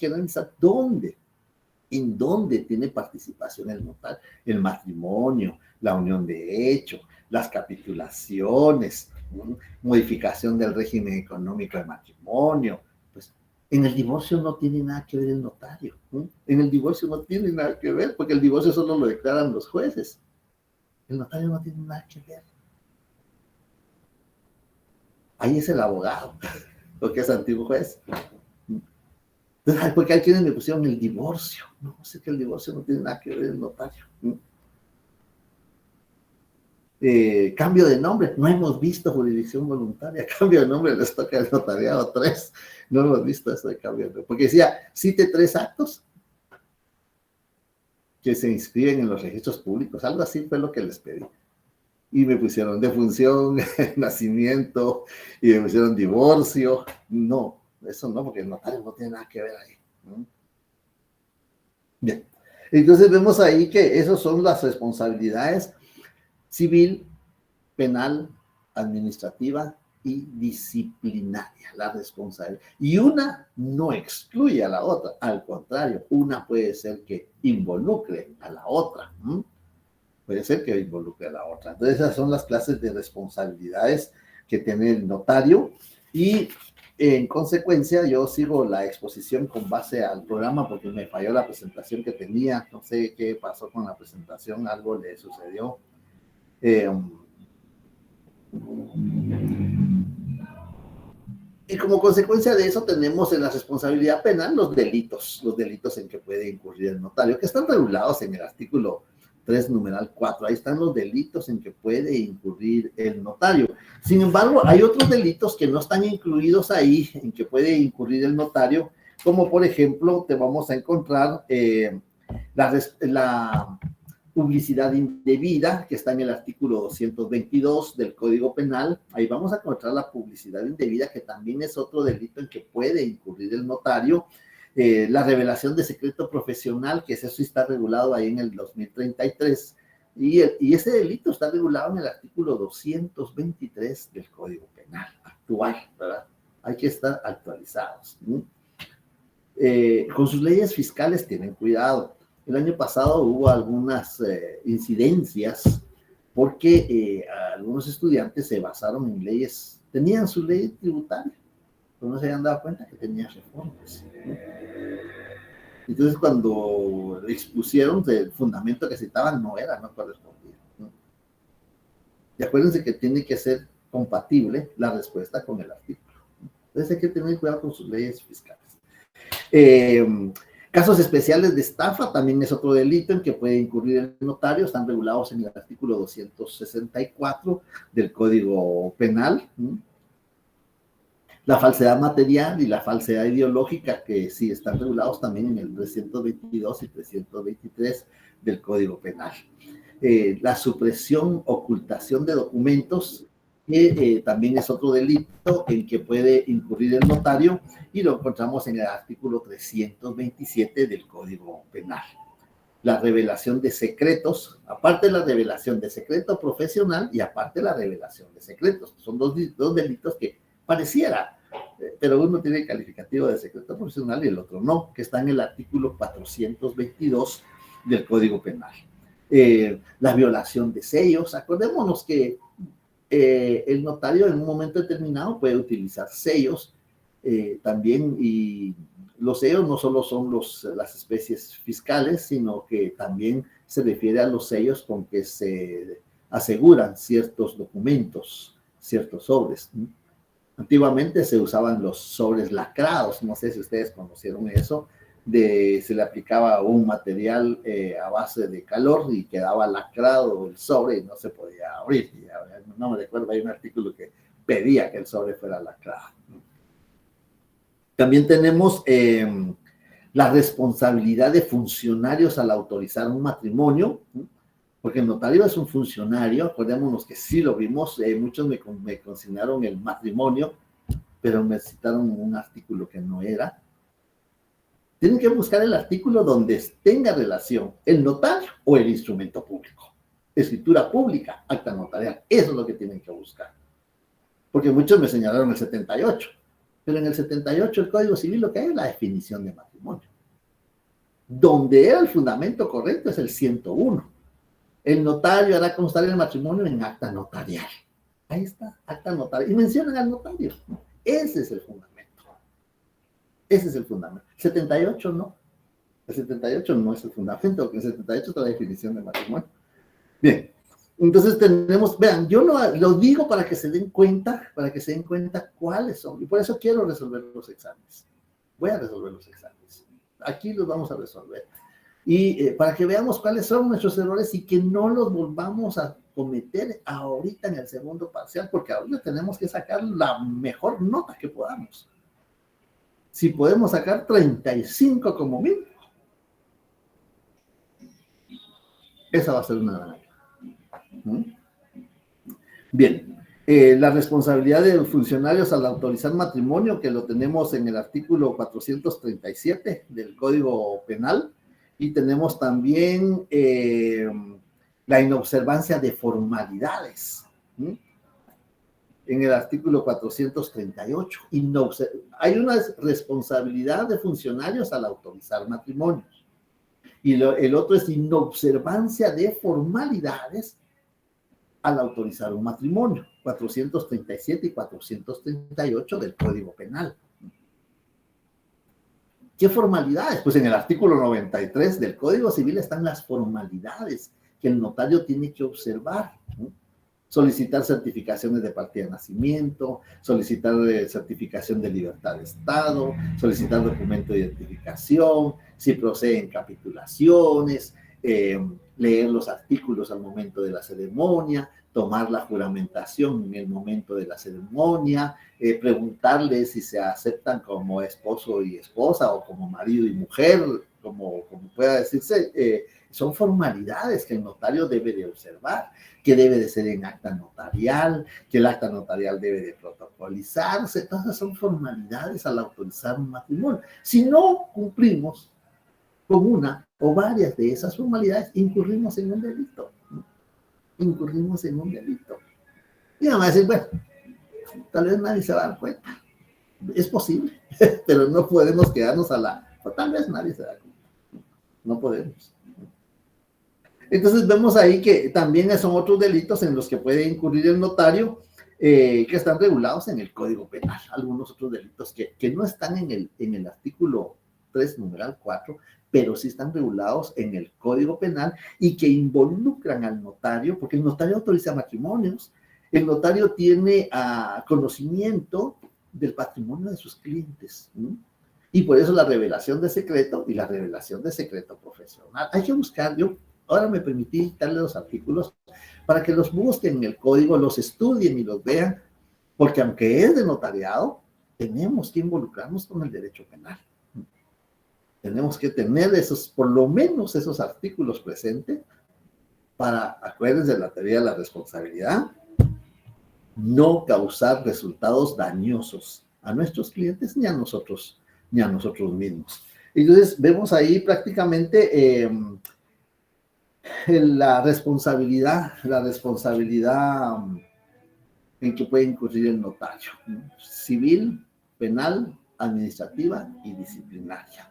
en dónde tiene participación el notario: el matrimonio, la unión de hecho, las capitulaciones, modificación del régimen económico del matrimonio. Pues en el divorcio no tiene nada que ver el notario, en el divorcio no tiene nada que ver, porque el divorcio solo lo declaran los jueces. El notario no tiene nada que ver. Ahí es el abogado, porque es antiguo juez. Porque hay quienes me pusieron el divorcio. No, sé que el divorcio no tiene nada que ver el notario. Cambio de nombre, no hemos visto jurisdicción voluntaria. Cambio de nombre les toca el notariado 3. No hemos visto eso de cambio de nombre. Porque decía, cite 3 actos que se inscriben en los registros públicos. Algo así fue lo que les pedí. Y me pusieron defunción, nacimiento, y me pusieron divorcio. No, eso no, porque el notario no tiene nada que ver ahí. Bien, entonces vemos ahí que esas son las responsabilidades civil, penal, administrativa y disciplinaria, la responsabilidad. Y una no excluye a la otra, al contrario, una puede ser que involucre a la otra. Puede ser que involucre a la otra. Entonces esas son las clases de responsabilidades que tiene el notario y en consecuencia yo sigo la exposición con base al programa porque me falló la presentación que tenía, no sé qué pasó con la presentación, algo le sucedió. Y como consecuencia de eso tenemos en la responsabilidad penal los delitos en que puede incurrir el notario, que están regulados en el artículo 3, numeral 4. Ahí están los delitos en que puede incurrir el notario. Sin embargo, hay otros delitos que no están incluidos ahí, en que puede incurrir el notario, como por ejemplo, te vamos a encontrar la publicidad indebida, que está en el artículo 222 del Código Penal. Ahí vamos a encontrar la publicidad indebida, que también es otro delito en que puede incurrir el notario. La revelación de secreto profesional, que eso sí está regulado ahí en el 2033, y ese delito está regulado en el artículo 223 del Código Penal actual, ¿verdad? Hay que estar actualizados. Con sus leyes fiscales tienen cuidado. El año pasado hubo algunas incidencias porque algunos estudiantes se basaron en leyes, tenían su ley tributaria, pero no se habían dado cuenta que tenía reformas. Entonces, cuando expusieron el fundamento que citaban, no correspondía. Y acuérdense que tiene que ser compatible la respuesta con el artículo. Entonces, hay que tener cuidado con sus leyes fiscales. Casos especiales de estafa también es otro delito en que puede incurrir el notario, están regulados en el artículo 264 del Código Penal. La falsedad material y la falsedad ideológica, que sí están regulados también en el 322 y 323 del Código Penal. La supresión, ocultación de documentos, que también es otro delito en que puede incurrir el notario, y lo encontramos en el artículo 327 del Código Penal. La revelación de secretos, aparte de la revelación de secreto profesional y aparte la revelación de secretos. Son dos delitos que pareciera, pero uno tiene el calificativo de secreto profesional y el otro no, que está en el artículo 422 del Código Penal. La violación de sellos, acordémonos que el notario en un momento determinado puede utilizar sellos también, y los sellos no solo son las especies fiscales, sino que también se refiere a los sellos con que se aseguran ciertos documentos, ciertos sobres. Antiguamente se usaban los sobres lacrados, no sé si ustedes conocieron eso, se le aplicaba un material a base de calor y quedaba lacrado el sobre y no se podía abrir. No me recuerdo, hay un artículo que pedía que el sobre fuera lacrado. También tenemos la responsabilidad de funcionarios al autorizar un matrimonio, porque el notario es un funcionario. Acordémonos que sí lo vimos, muchos me consignaron el matrimonio, pero me citaron un artículo que no era. Tienen que buscar el artículo donde tenga relación el notario o el instrumento público. Escritura pública, acta notarial. Eso es lo que tienen que buscar. Porque muchos me señalaron el 78. Pero en el 78 el Código Civil lo que hay es la definición de matrimonio. Donde era el fundamento correcto es el 101. El notario hará constar el matrimonio en acta notarial. Ahí está, acta notarial. Y mencionan al notario. Ese es el fundamento. Ese es el fundamento. 78 no. El 78 no es el fundamento, porque el 78 es la definición de matrimonio. Bien. Entonces tenemos, vean, yo lo digo para que se den cuenta, cuáles son. Y por eso quiero resolver los exámenes. Voy a resolver los exámenes. Aquí los vamos a resolver. Y para que veamos cuáles son nuestros errores y que no los volvamos a cometer ahorita en el segundo parcial, porque ahorita tenemos que sacar la mejor nota que podamos. Si podemos sacar 35 como mínimo, esa va a ser una gran ayuda. Bien, La responsabilidad de funcionarios al autorizar matrimonio, que lo tenemos en el artículo 437 del Código Penal, y tenemos también la inobservancia de formalidades, ¿sí? En el artículo 438. Hay una responsabilidad de funcionarios al autorizar matrimonios. Y el otro es inobservancia de formalidades al autorizar un matrimonio. 437 y 438 del Código Penal. ¿Qué formalidades? Pues en el artículo 93 del Código Civil están las formalidades que el notario tiene que observar, ¿no? Solicitar certificaciones de partida de nacimiento, solicitar certificación de libertad de Estado, solicitar documento de identificación, si proceden capitulaciones, leer los artículos al momento de la ceremonia, tomar la juramentación en el momento de la ceremonia, preguntarle si se aceptan como esposo y esposa o como marido y mujer, como pueda decirse. Son formalidades que el notario debe de observar, que debe de ser en acta notarial, que el acta notarial debe de protocolizarse. Todas esas son formalidades al autorizar un matrimonio. Si no cumplimos con una o varias de esas formalidades, incurrimos en un delito. Incurrimos en un delito. Y vamos a decir, bueno, tal vez nadie se va a dar cuenta. Es posible, pero no podemos quedarnos o tal vez nadie se da cuenta. No podemos. Entonces vemos ahí que también son otros delitos en los que puede incurrir el notario, que están regulados en el Código Penal. Algunos otros delitos que no están en el artículo 3, numeral 4, pero sí están regulados en el Código Penal y que involucran al notario, porque el notario autoriza matrimonios, el notario tiene conocimiento del patrimonio de sus clientes, ¿no? Y por eso la revelación de secreto y la revelación de secreto profesional. Hay que buscar, ahora me permití darle los artículos para que los busquen en el código, los estudien y los vean, porque aunque es de notariado, tenemos que involucrarnos con el derecho penal. Tenemos que tener por lo menos esos artículos presentes para, acuérdense de la teoría de la responsabilidad, no causar resultados dañosos a nuestros clientes ni a nosotros mismos. Entonces, vemos ahí prácticamente la responsabilidad en que puede incurrir el notario, ¿no? Civil, penal, administrativa y disciplinaria.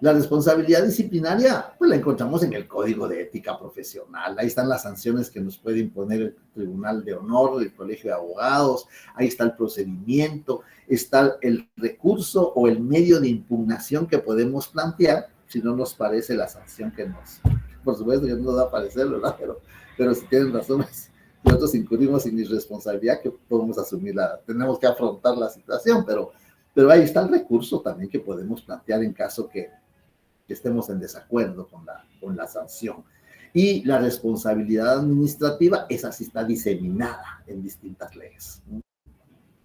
La responsabilidad disciplinaria, pues la encontramos en el Código de Ética Profesional. Ahí están las sanciones que nos puede imponer el Tribunal de Honor, el Colegio de Abogados. Ahí está el procedimiento, está el recurso o el medio de impugnación que podemos plantear si no nos parece la sanción que por supuesto que no nos va a parecer, ¿verdad? Pero si tienen razón, nosotros incurrimos en irresponsabilidad que podemos asumirla, tenemos que afrontar la situación, pero ahí está el recurso también que podemos plantear en caso que estemos en desacuerdo con la sanción. Y la responsabilidad administrativa, esa sí está diseminada en distintas leyes.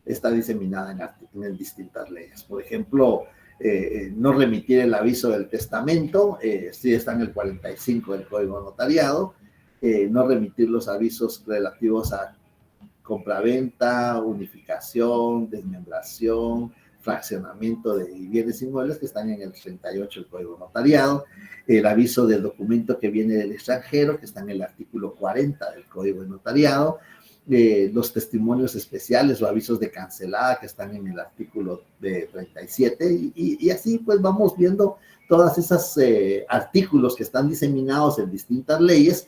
Está diseminada en distintas leyes. Por ejemplo, no remitir el aviso del testamento, sí está en el 45 del Código Notariado. No remitir los avisos relativos a compraventa, unificación, desmembración, fraccionamiento de bienes inmuebles que están en el 38 del Código Notariado, el aviso del documento que viene del extranjero, que está en el artículo 40 del Código de Notariado, los testimonios especiales o avisos de cancelada que están en el artículo de 37, y así pues vamos viendo todas esas artículos que están diseminados en distintas leyes.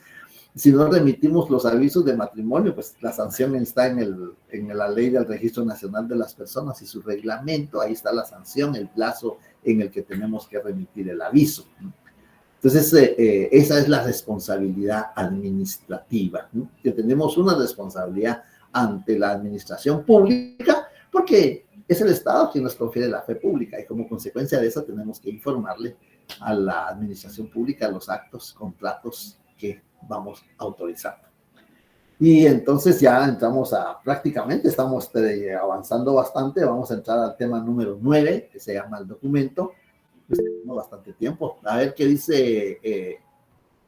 Si no remitimos los avisos de matrimonio, pues la sanción está en la ley del Registro Nacional de las Personas y su reglamento. Ahí está la sanción, el plazo en el que tenemos que remitir el aviso. Entonces, esa es la responsabilidad administrativa, ¿no? Que tenemos una responsabilidad ante la administración pública, porque es el Estado quien nos confiere la fe pública y como consecuencia de eso tenemos que informarle a la administración pública los actos, contratos que vamos autorizando. Y entonces ya entramos prácticamente estamos avanzando bastante, vamos a entrar al tema número 9, que se llama el documento. Pues tenemos bastante tiempo. A ver qué dice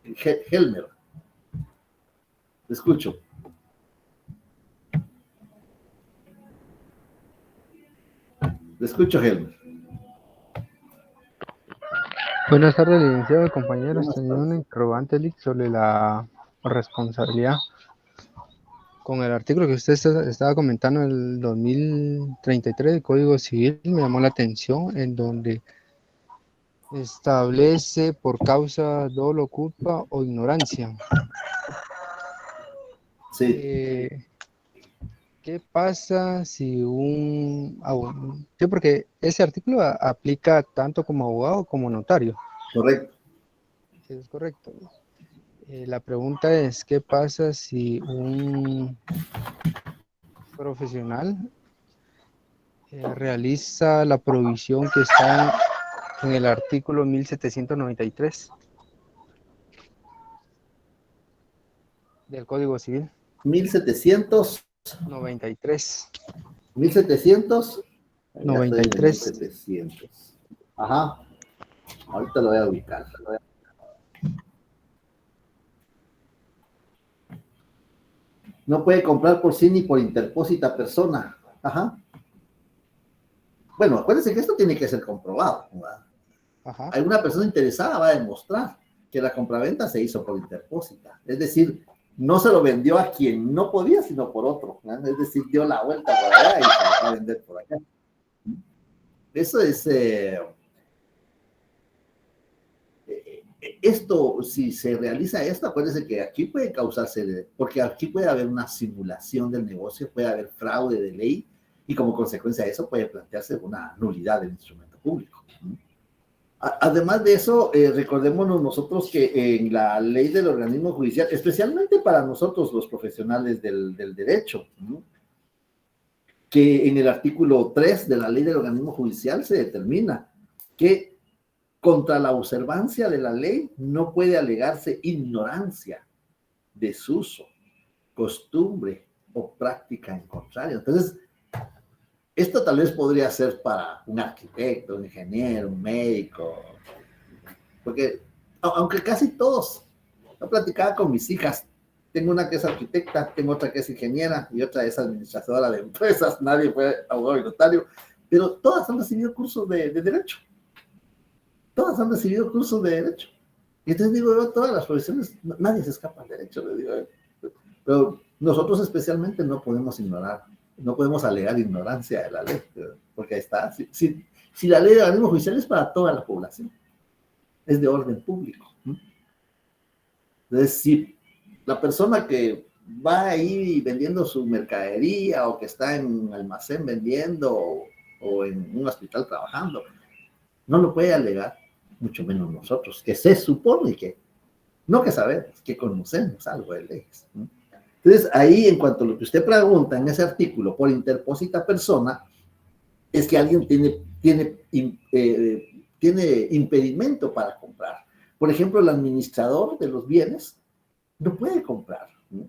Helmer. Te escucho. Le escucho, Helmer. Buenas tardes, licenciado y compañeros. Buenas Tenía tardes. un interrogante Lick, sobre la responsabilidad. Con el artículo que usted estaba comentando, el 2033 del Código Civil, me llamó la atención, en donde establece por causa, dolo, culpa o ignorancia. Sí, ¿Qué pasa si sí, porque ese artículo aplica tanto como abogado como notario? correcto. Sí, es correcto. La pregunta es, ¿qué pasa si un profesional realiza la provisión que está en el artículo 1793 del Código Civil? 1700, 93. 1700. Ya estoy en el 93. 1700. Ajá. Ahorita lo voy a ubicar. No puede comprar por sí ni por interpósita persona. Ajá. Bueno, acuérdense que esto tiene que ser comprobado, ¿verdad? Ajá. Alguna persona interesada va a demostrar que la compraventa se hizo por interpósita. Es decir, no se lo vendió a quien no podía, sino por otro, ¿verdad? Es decir, dio la vuelta por allá y se lo va a vender por acá. Eso es... esto, si se realiza esto, acuérdense que aquí puede causarse, porque aquí puede haber una simulación del negocio, puede haber fraude de ley, y como consecuencia de eso puede plantearse una nulidad del instrumento público. Además de eso, recordémonos nosotros que en la ley del organismo judicial, especialmente para nosotros los profesionales del derecho, ¿no?, que en el artículo 3 de la ley del organismo judicial se determina que contra la observancia de la ley no puede alegarse ignorancia, desuso, costumbre o práctica en contrario. Entonces, esto tal vez podría ser para un arquitecto, un ingeniero, un médico, porque aunque casi todos, yo platicaba con mis hijas, tengo una que es arquitecta, tengo otra que es ingeniera y otra es administradora de empresas, nadie fue abogado y notario, pero todas han recibido cursos de derecho. Todas han recibido cursos de derecho. Y entonces digo yo, todas las profesiones, nadie se escapa al derecho, le digo yo. Pero nosotros especialmente no podemos ignorar, no podemos alegar ignorancia de la ley, porque ahí está. Si la ley de organismo judicial es para toda la población, es de orden público. Entonces, si la persona que va ahí vendiendo su mercadería o que está en un almacén vendiendo o en un hospital trabajando, no lo puede alegar, mucho menos nosotros, que se supone que, no que sabemos, que conocemos algo de leyes. Entonces, ahí, en cuanto a lo que usted pregunta en ese artículo, por interpósita persona, es que alguien tiene impedimento para comprar. Por ejemplo, el administrador de los bienes no puede comprar, ¿no?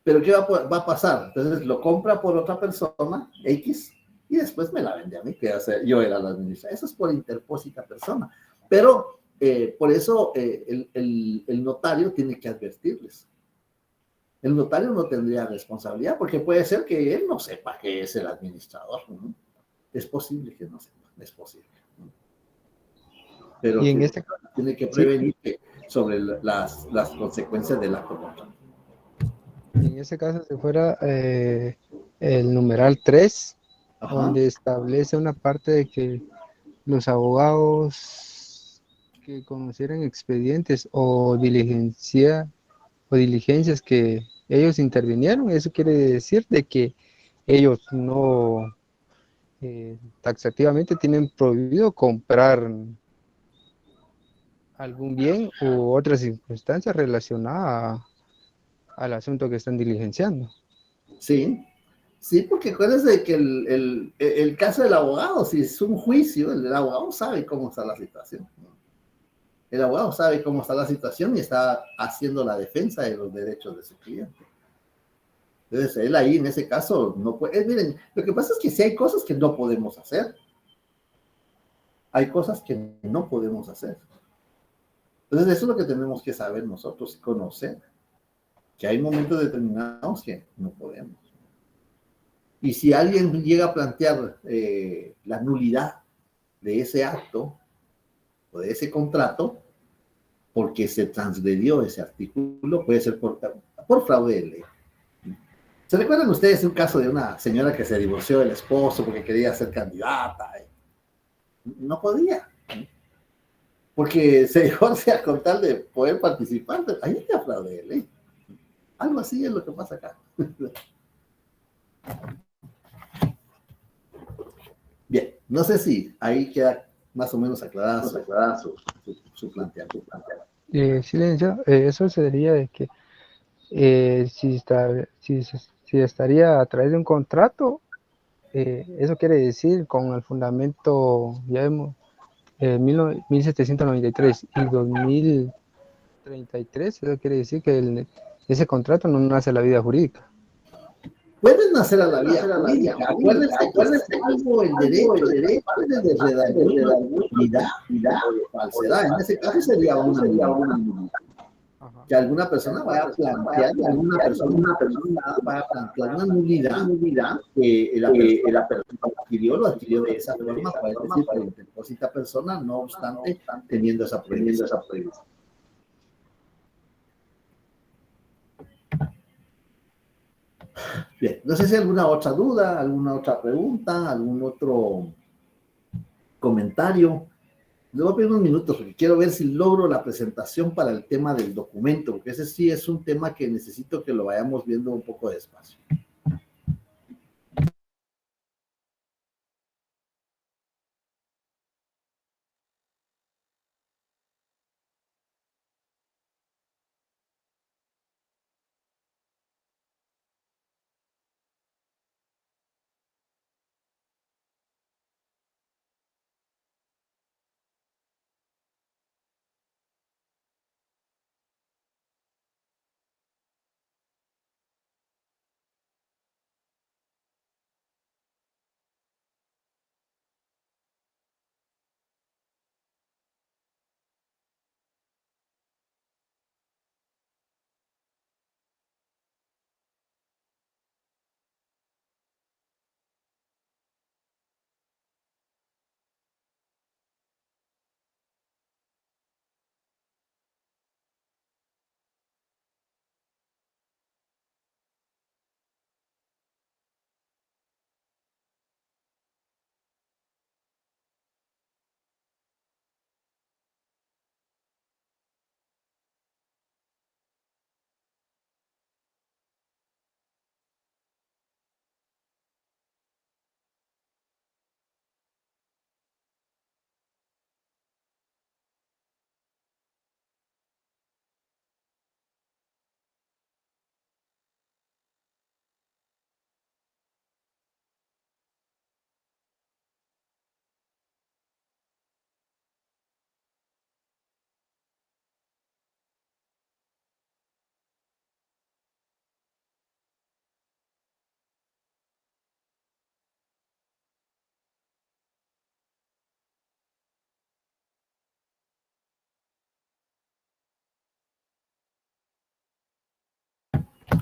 Pero ¿qué va a pasar? Entonces lo compra por otra persona, X, y después me la vende a mí, que yo era la administradora. Eso es por interpósita persona. Pero por eso el notario tiene que advertirles. El notario no tendría responsabilidad, porque puede ser que él no sepa que es el administrador, ¿no? Es posible que no sepa, es posible, ¿no? Pero Y en que este caso, tiene que sí, prevenir sobre las consecuencias del acto contrario. en ese caso, si fuera el numeral 3, Ajá. donde establece una parte de que los abogados que conocieran expedientes o diligencias que ellos intervinieron, eso quiere decir de que ellos no taxativamente tienen prohibido comprar algún bien u otra circunstancia relacionada al asunto que están diligenciando. Sí, sí, porque acuérdense que el caso del abogado, si es un juicio, el abogado sabe cómo está la situación, ¿no? El abogado sabe cómo está la situación y está haciendo la defensa de los derechos de su cliente. Entonces, él ahí en ese caso no puede. Miren, lo que pasa es que sí hay cosas que no podemos hacer. Hay cosas que no podemos hacer. Entonces, eso es lo que tenemos que saber nosotros, conocer, que hay momentos determinados que no podemos. Y si alguien llega a plantear la nulidad de ese acto o de ese contrato, porque se transgredió ese artículo, puede ser por fraude de ley. ¿Se recuerdan ustedes un caso de una señora que se divorció del esposo porque quería ser candidata? No podía, porque se divorcia con tal de poder participar. Ahí está fraude de ley. Algo así es lo que pasa acá. Bien, no sé si ahí queda más o menos aclarada su planteamiento. Sí, licenciado, eso sería de que si estaría a través de un contrato, eso quiere decir con el fundamento, ya vemos, 1793 y 2033, eso quiere decir que ese contrato no nace la vida jurídica. Pueden nacer a la vía jurídica. Acuérdense que salvo el derecho de redañabilidad o de falsedad, en ese caso sería una nulidad. Que alguna persona vaya a plantear, una nulidad que la persona lo adquirió de esa forma, puede decir que lo intentó esta persona, no obstante, teniendo esa prohibición. Bien, no sé si hay alguna otra duda, alguna otra pregunta, algún otro comentario. Les voy a pedir unos minutos porque quiero ver si logro la presentación para el tema del documento, porque ese sí es un tema que necesito que lo vayamos viendo un poco despacio.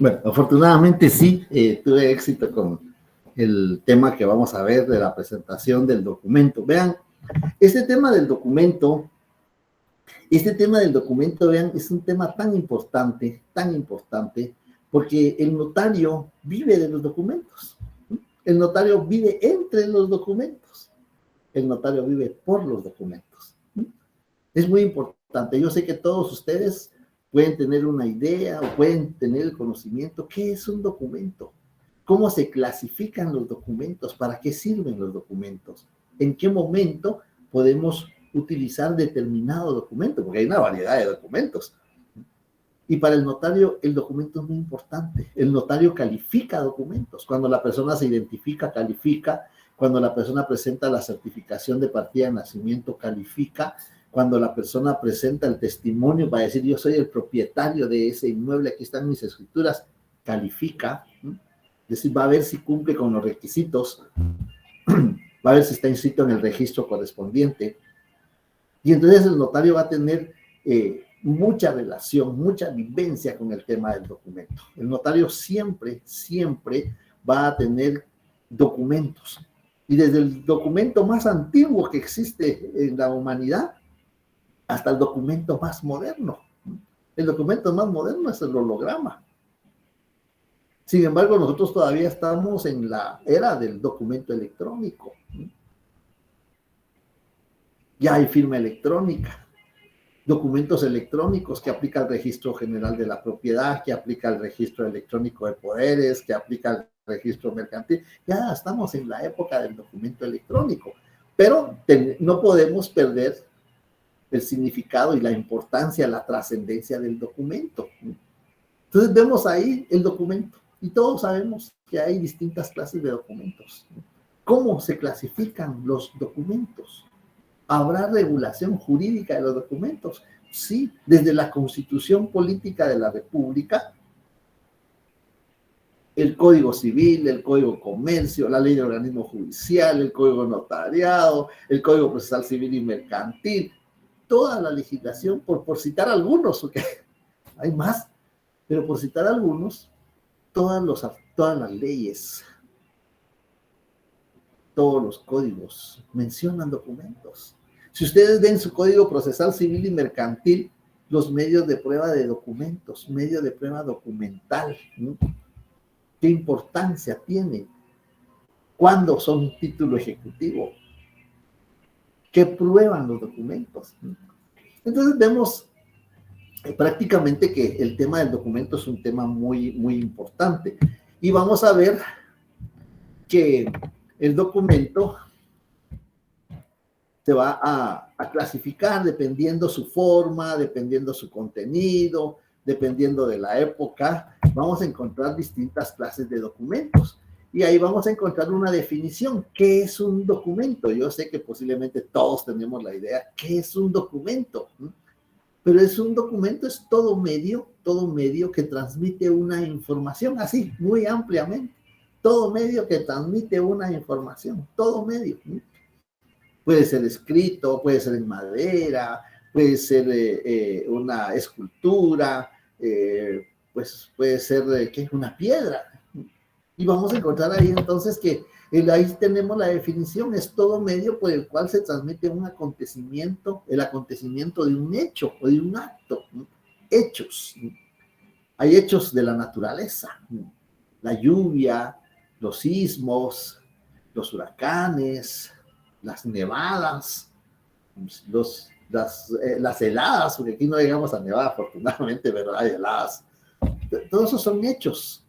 Bueno, afortunadamente sí, tuve éxito con el tema que vamos a ver de la presentación del documento. Vean, este tema del documento, vean, es un tema tan importante, porque el notario vive de los documentos. El notario vive entre los documentos. El notario vive por los documentos. Es muy importante. Yo sé que todos ustedes pueden tener una idea o pueden tener el conocimiento. ¿Qué es un documento? ¿Cómo se clasifican los documentos? ¿Para qué sirven los documentos? ¿En qué momento podemos utilizar determinado documento? Porque hay una variedad de documentos. Y para el notario, el documento es muy importante. El notario califica documentos. Cuando la persona se identifica, califica. Cuando la persona presenta la certificación de partida de nacimiento, califica. Cuando la persona presenta el testimonio para decir yo soy el propietario de ese inmueble, aquí están mis escrituras, califica. Es decir, va a ver si cumple con los requisitos, va a ver si está inscrito en el registro correspondiente. Y entonces el notario va a tener mucha relación, mucha vivencia con el tema del documento. El notario siempre va a tener documentos. Y desde el documento más antiguo que existe en la humanidad hasta el documento más moderno. El documento más moderno es el holograma. Sin embargo, nosotros todavía estamos en la era del documento electrónico. Ya hay firma electrónica, documentos electrónicos que aplica el Registro General de la Propiedad, que aplica el Registro Electrónico de Poderes, que aplica el Registro Mercantil. Ya estamos en la época del documento electrónico, pero no podemos perder el significado y la importancia, la trascendencia del documento. Entonces vemos ahí el documento y todos sabemos que hay distintas clases de documentos. ¿Cómo se clasifican los documentos? ¿Habrá regulación jurídica de los documentos? Sí, desde la Constitución Política de la República, el Código Civil, el Código de Comercio, la Ley de Organismo Judicial, el Código Notariado, el Código Procesal Civil y Mercantil, toda la legislación, por citar algunos, porque hay más, pero por citar algunos, todas las leyes, todos los códigos mencionan documentos. Si ustedes ven su Código Procesal Civil y Mercantil, los medios de prueba de documentos, medio de prueba documental, ¿no? ¿Qué importancia tiene? ¿Cuándo son un título ejecutivo? ¿Qué prueban los documentos? Entonces vemos prácticamente que el tema del documento es un tema muy, muy importante. Y vamos a ver que el documento se va a clasificar dependiendo su forma, dependiendo su contenido, dependiendo de la época. Vamos a encontrar distintas clases de documentos. Y ahí vamos a encontrar una definición. ¿Qué es un documento? Yo sé que posiblemente todos tenemos la idea. ¿Qué es un documento? Pero es un documento, es todo medio que transmite una información, así, muy ampliamente. Todo medio que transmite una información, todo medio. Puede ser escrito, puede ser en madera, puede ser una escultura, pues puede ser ¿qué? Una piedra. Y vamos a encontrar ahí entonces que ahí tenemos la definición, es todo medio por el cual se transmite un acontecimiento, el acontecimiento de un hecho o de un acto. Hechos. Hay hechos de la naturaleza, la lluvia, los sismos, los huracanes, las nevadas, las heladas, porque aquí no llegamos a nevada afortunadamente, pero hay heladas. Todos esos son hechos.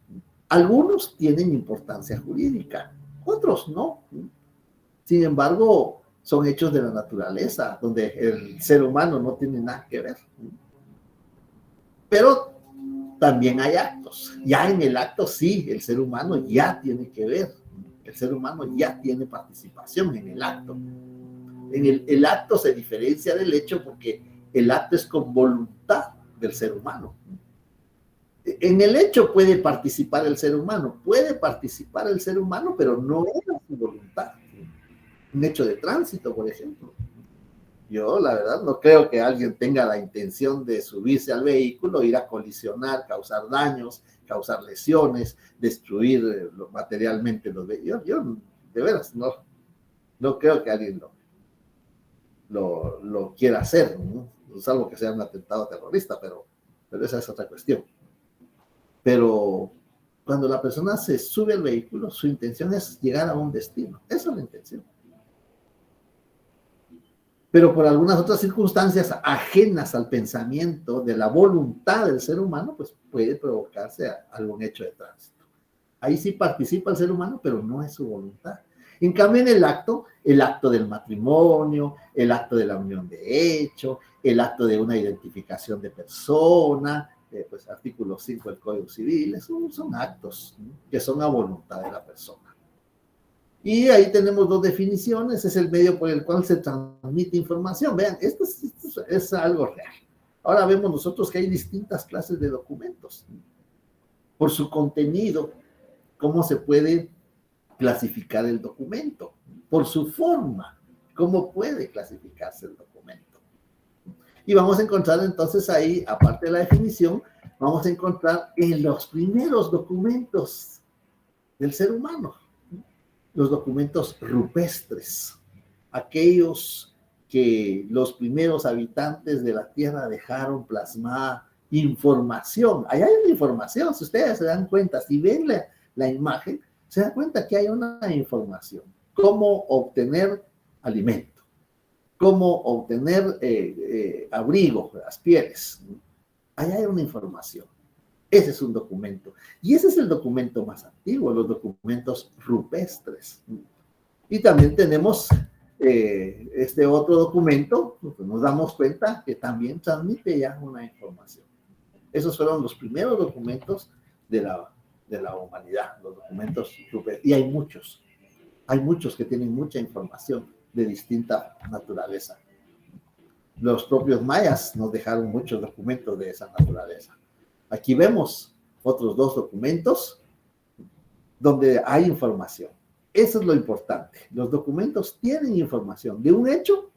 Algunos tienen importancia jurídica, otros no. Sin embargo, son hechos de la naturaleza, donde el ser humano no tiene nada que ver. Pero también hay actos. Ya en el acto sí, el ser humano ya tiene que ver. El ser humano ya tiene participación en el acto. El acto se diferencia del hecho porque el acto es con voluntad del ser humano. En el hecho puede participar el ser humano, pero no es su voluntad. Un hecho de tránsito, por ejemplo. Yo, la verdad, no creo que alguien tenga la intención de subirse al vehículo, ir a colisionar, causar daños, causar lesiones, destruir materialmente los vehículos. Yo de veras, no creo que alguien lo quiera hacer, ¿no? Salvo que sea un atentado terrorista, pero esa es otra cuestión. Pero cuando la persona se sube al vehículo, su intención es llegar a un destino. Esa es la intención. Pero por algunas otras circunstancias ajenas al pensamiento de la voluntad del ser humano, pues puede provocarse algún hecho de tránsito. Ahí sí participa el ser humano, pero no es su voluntad. En cambio, en el acto del matrimonio, el acto de la unión de hecho, el acto de una identificación de persona, pues artículo 5 del Código Civil, son actos, ¿no? Que son a voluntad de la persona. Y ahí tenemos dos definiciones, es el medio por el cual se transmite información. Vean, esto es algo real. Ahora vemos nosotros que hay distintas clases de documentos. Por su contenido, cómo se puede clasificar el documento. Por su forma, cómo puede clasificarse el documento. Y vamos a encontrar entonces ahí, aparte de la definición, vamos a encontrar en los primeros documentos del ser humano. los documentos rupestres, aquellos que los primeros habitantes de la Tierra dejaron plasmada información. Ahí hay una información, si ustedes se dan cuenta, si ven la imagen, se dan cuenta que hay una información. Cómo obtener alimento, cómo obtener abrigo, las pieles. Ahí hay una información. Ese es un documento. Y ese es el documento más antiguo, los documentos rupestres. Y también tenemos este otro documento, pues nos damos cuenta que también transmite ya una información. Esos fueron los primeros documentos de la humanidad, los documentos rupestres. Y hay muchos que tienen mucha información de distinta naturaleza. Los propios mayas nos dejaron muchos documentos de esa naturaleza. Aquí vemos otros 2 documentos donde hay información. Eso es lo importante. Los documentos tienen información de un hecho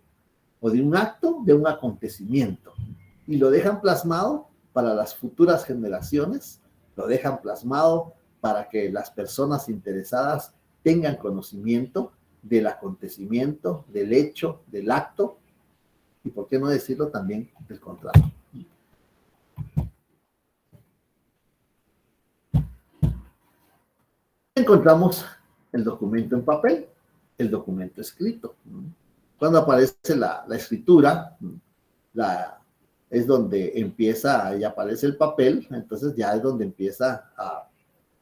o de un acto, de un acontecimiento. Y lo dejan plasmado para las futuras generaciones, lo dejan plasmado para que las personas interesadas tengan conocimiento del acontecimiento, del hecho, del acto, y por qué no decirlo también del contrato. Encontramos el documento en papel, el documento escrito. Cuando aparece la escritura, es donde empieza, y aparece el papel, entonces ya es donde empieza a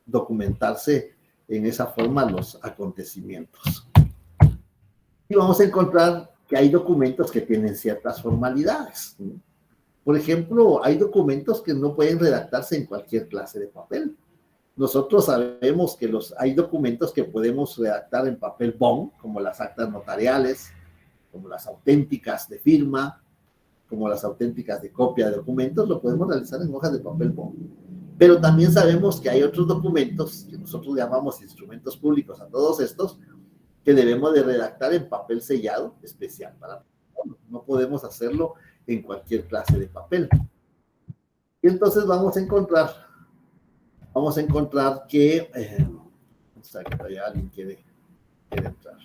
documentarse en esa forma los acontecimientos. Y vamos a encontrar que hay documentos que tienen ciertas formalidades. Por ejemplo, hay documentos que no pueden redactarse en cualquier clase de papel. Nosotros sabemos que hay documentos que podemos redactar en papel bond, como las actas notariales, como las auténticas de firma, como las auténticas de copia de documentos, lo podemos realizar en hojas de papel bond. Pero también sabemos que hay otros documentos que nosotros llamamos instrumentos públicos a todos estos, que debemos de redactar en papel sellado especial para no podemos hacerlo en cualquier clase de papel. Y entonces vamos a encontrar que allá alguien quiere entrar.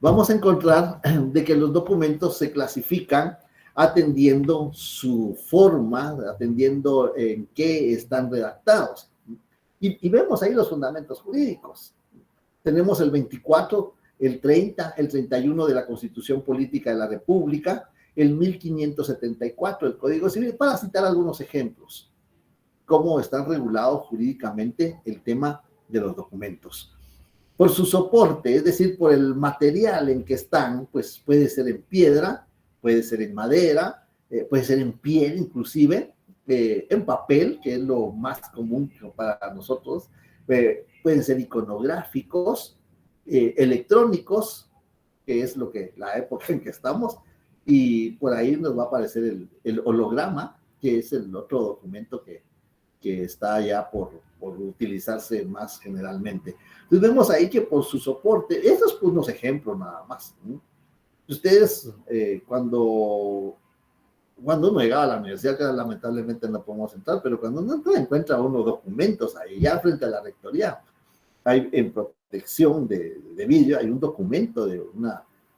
Vamos a encontrar de que los documentos se clasifican atendiendo su forma, atendiendo en qué están redactados. Y vemos ahí los fundamentos jurídicos. Tenemos el 24, el 30, el 31 de la Constitución Política de la República, el 1574, el Código Civil, para citar algunos ejemplos, cómo están regulados jurídicamente el tema de los documentos. Por su soporte, es decir, por el material en que están, pues puede ser en piedra, puede ser en madera, puede ser en piel inclusive, en papel, que es lo más común para nosotros, pueden ser iconográficos, electrónicos, que es la época en que estamos, y por ahí nos va a aparecer el holograma, que es el otro documento que está ya por utilizarse más generalmente. Entonces vemos ahí que por su soporte, estos son unos ejemplos nada más, ¿no? Ustedes, cuando uno llegaba a la universidad, que lamentablemente no podemos entrar, pero cuando uno encuentra unos documentos ahí, ya frente a la rectoría, hay en protección de vidrio, hay un documento de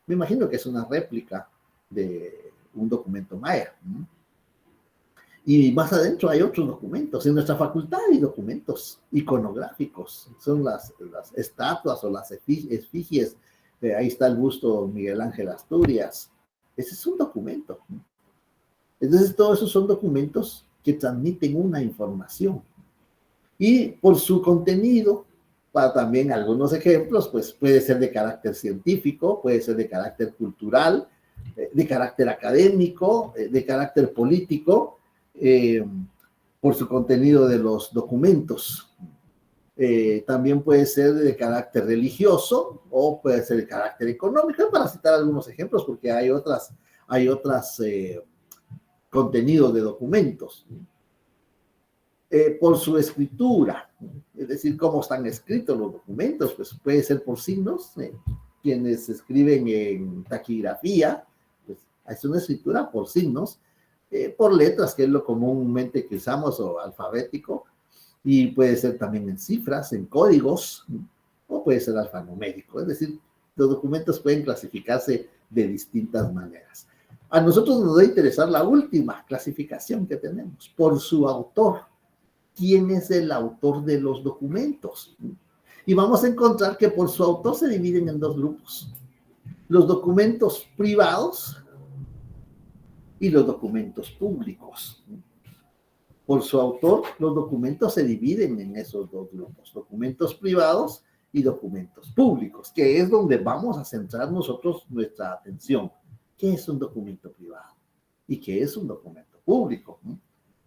me imagino que es una réplica de un documento maya, ¿no? Y más adentro hay otros documentos. En nuestra facultad hay documentos iconográficos, son las estatuas o las efigies. Ahí está el busto de Miguel Ángel Asturias. Ese es un documento. Entonces, todos esos son documentos que transmiten una información. Y por su contenido, para también algunos ejemplos, pues puede ser de carácter científico, puede ser de carácter cultural, de carácter académico, de carácter político, por su contenido de los documentos. También puede ser de carácter religioso o puede ser de carácter económico, para citar algunos ejemplos, porque hay otros contenidos de documentos. Por su escritura, es decir, cómo están escritos los documentos, pues puede ser por signos. Quienes escriben en taquigrafía, pues es una escritura por signos, por letras, que es lo comúnmente que usamos, o alfabético, y puede ser también en cifras, en códigos, o puede ser alfanumérico. Es decir, los documentos pueden clasificarse de distintas maneras. A nosotros nos debe interesar la última clasificación que tenemos, por su autor. ¿Quién es el autor de los documentos? Y vamos a encontrar que por su autor se dividen en dos grupos: los documentos privados y los documentos públicos. Por su autor, los documentos se dividen en esos dos grupos: documentos privados y documentos públicos, que es donde vamos a centrar nosotros nuestra atención. ¿Qué es un documento privado? ¿Y qué es un documento público?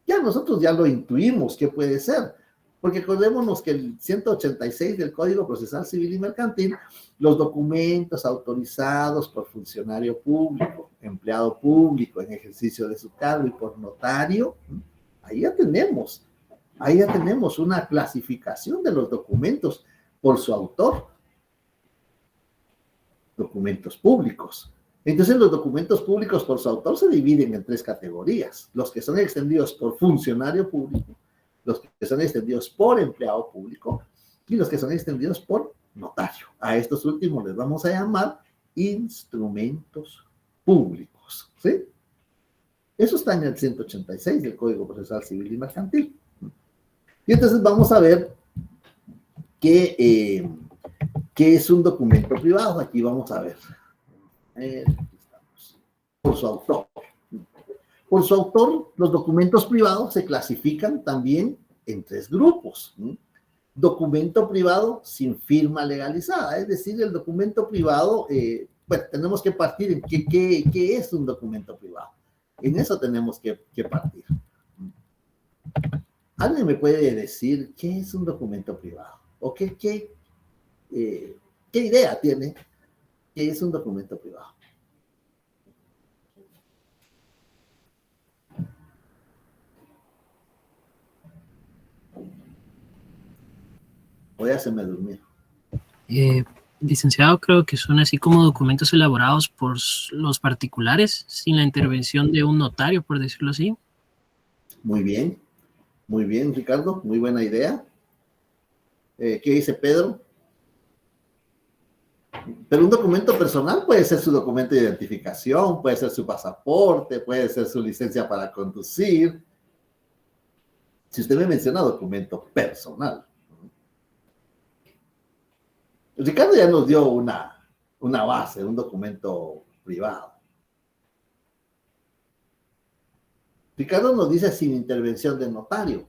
Ya nosotros ya lo intuimos qué puede ser, porque acordémonos que el 186 del Código Procesal Civil y Mercantil, los documentos autorizados por funcionario público, empleado público en ejercicio de su cargo y por notario, ahí ya tenemos una clasificación de los documentos por su autor. Documentos públicos. Entonces, los documentos públicos por su autor se dividen en tres categorías: los que son extendidos por funcionario público, los que son extendidos por empleado público y los que son extendidos por notario. A estos últimos les vamos a llamar instrumentos públicos, ¿sí? Eso está en el 186 del Código Procesal Civil y Mercantil. Y entonces vamos a ver qué es un documento privado. Aquí vamos a ver. Aquí estamos. Por su autor. Por su autor, los documentos privados se clasifican también en tres grupos. Documento privado sin firma legalizada, es decir, el documento privado, bueno, tenemos que partir en qué es un documento privado. En eso tenemos que partir. ¿Alguien me puede decir qué es un documento privado? ¿O qué idea tiene que es un documento privado? O ya se me durmió. Licenciado, creo que son así como documentos elaborados por los particulares sin la intervención de un notario, por decirlo así. Muy bien, Ricardo, muy buena idea. ¿Qué dice Pedro? Pero un documento personal puede ser su documento de identificación, puede ser su pasaporte, puede ser su licencia para conducir. Si usted me menciona documento personal. Ricardo ya nos dio una base, un documento privado. Ricardo nos dice sin intervención de notario,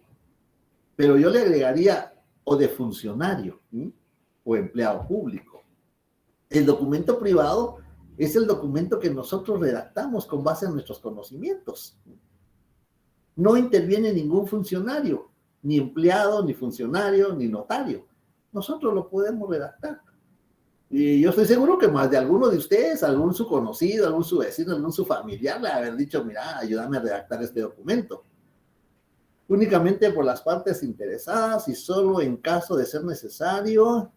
pero yo le agregaría o de funcionario, ¿sí? O empleado público. El documento privado es el documento que nosotros redactamos con base en nuestros conocimientos. No interviene ningún funcionario, ni empleado, ni funcionario, ni notario. Nosotros lo podemos redactar. Y yo estoy seguro que más de alguno de ustedes, algún su conocido, algún su vecino, algún su familiar le haber dicho, mira, ayúdame a redactar este documento. Únicamente por las partes interesadas y solo en caso de ser necesario,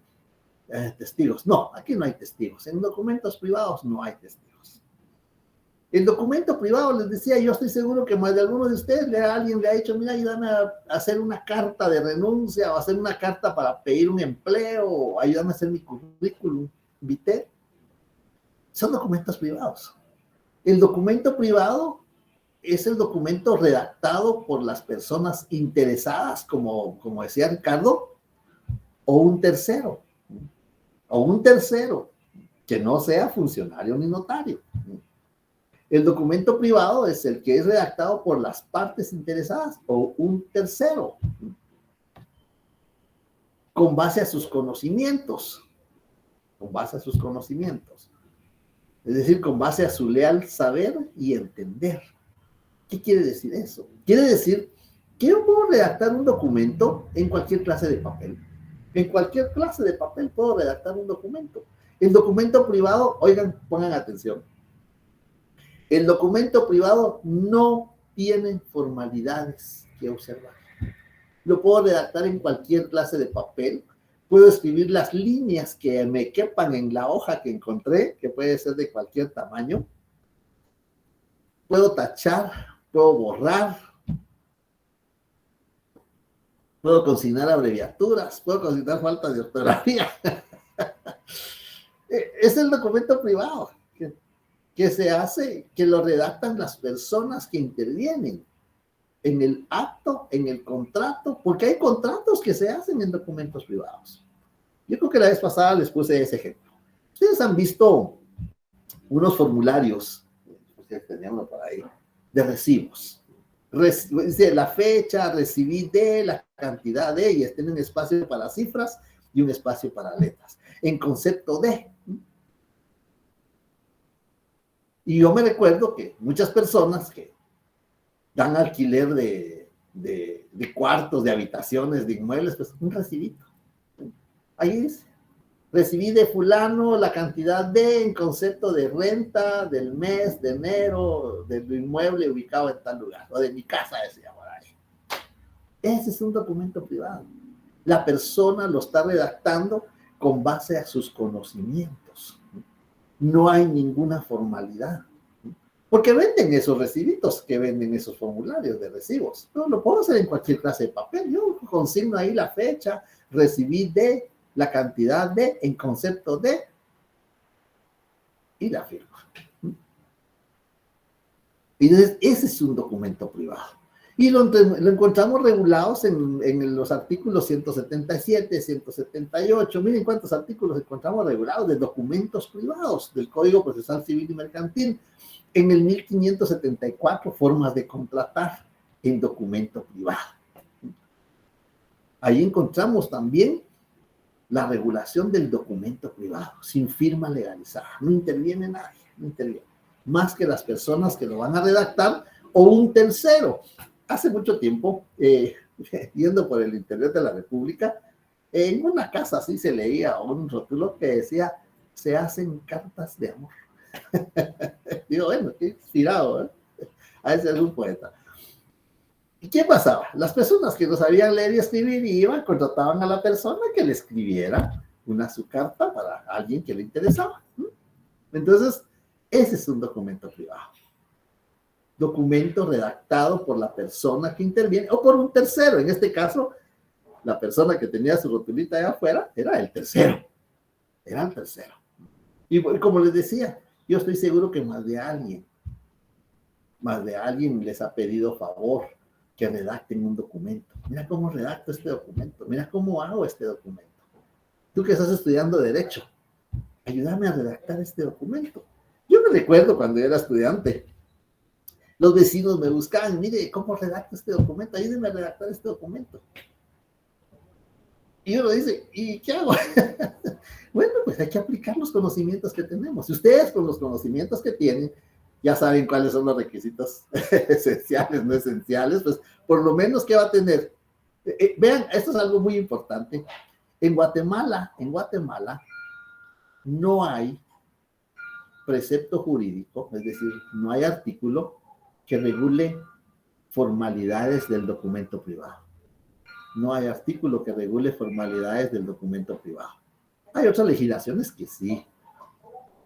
testigos. No, aquí no hay testigos. En documentos privados no hay testigos. El documento privado, les decía, yo estoy seguro que más de alguno de ustedes, alguien le ha dicho, mira, ayúdame a hacer una carta de renuncia o hacer una carta para pedir un empleo, o ayúdame a hacer mi currículum vitae. Son documentos privados. El documento privado es el documento redactado por las personas interesadas, como decía Ricardo, o un tercero que no sea funcionario ni notario. El documento privado es el que es redactado por las partes interesadas o un tercero, con base a sus conocimientos. Es decir, con base a su leal saber y entender. ¿Qué quiere decir eso? Quiere decir que yo puedo redactar un documento en cualquier clase de papel. En cualquier clase de papel puedo redactar un documento. El documento privado, oigan, pongan atención. El documento privado no tiene formalidades que observar. Lo puedo redactar en cualquier clase de papel. Puedo escribir las líneas que me quepan en la hoja que encontré, que puede ser de cualquier tamaño. Puedo tachar, puedo borrar. puedo consignar abreviaturas, puedo consignar faltas de ortografía. Es el documento privado que se hace, que lo redactan las personas que intervienen en el acto, en el contrato, porque hay contratos que se hacen en documentos privados. Yo creo que la vez pasada les puse ese ejemplo. Ustedes han visto unos formularios, tenía uno por ahí, de recibos. Dice la fecha, recibí de, la cantidad de, y tienen espacio para cifras y un espacio para letras, en concepto de. Y yo me recuerdo que muchas personas que dan alquiler de cuartos, de habitaciones, de inmuebles, pues un recibito. Ahí dice, recibí de fulano la cantidad de, en concepto de renta del mes de enero del inmueble ubicado en tal lugar, o de mi casa, decía por ahí. Ese es un documento privado. La persona lo está redactando con base a sus conocimientos. No hay ninguna formalidad. Porque venden esos recibitos, que venden esos formularios de recibos. No, lo puedo hacer en cualquier clase de papel. Yo consigno ahí la fecha, recibí de, la cantidad de, en concepto de, y la firma. Y entonces, ese es un documento privado. Y lo encontramos regulados en los artículos 177, 178. Miren cuántos artículos encontramos regulados de documentos privados del Código Procesal Civil y Mercantil. En el 1574, formas de contratar en documento privado. Ahí encontramos también la regulación del documento privado, sin firma legalizada. No interviene nadie, no interviene. Más que las personas que lo van a redactar o un tercero. Hace mucho tiempo, yendo por el interior de la República, en una casa así se leía un rótulo que decía, se hacen cartas de amor. Digo, bueno, qué inspirado, ¿eh? A ese algún poeta. ¿Y qué pasaba? Las personas que no sabían leer y escribir iban, contrataban a la persona que le escribiera su carta para alguien que le interesaba. Entonces, ese es un documento privado. Documento redactado por la persona que interviene o por un tercero. En este caso, la persona que tenía su rotulita allá afuera era el tercero. Era el tercero. Y como les decía, yo estoy seguro que más de alguien les ha pedido favor que redacten un documento. Mira cómo redacto este documento. Mira cómo hago este documento. Tú que estás estudiando Derecho, ayúdame a redactar este documento. Yo me recuerdo cuando yo era estudiante, los vecinos me buscaban, mire, ¿cómo redacto este documento? Ayúdeme a redactar este documento. Y uno dice, ¿y qué hago? Bueno, pues hay que aplicar los conocimientos que tenemos. Si ustedes con los conocimientos que tienen ya saben cuáles son los requisitos esenciales, no esenciales, pues por lo menos, ¿qué va a tener? Vean, esto es algo muy importante. En Guatemala no hay precepto jurídico, es decir, no hay artículo que regule formalidades del documento privado. No hay artículo que regule formalidades del documento privado. Hay otras legislaciones que sí.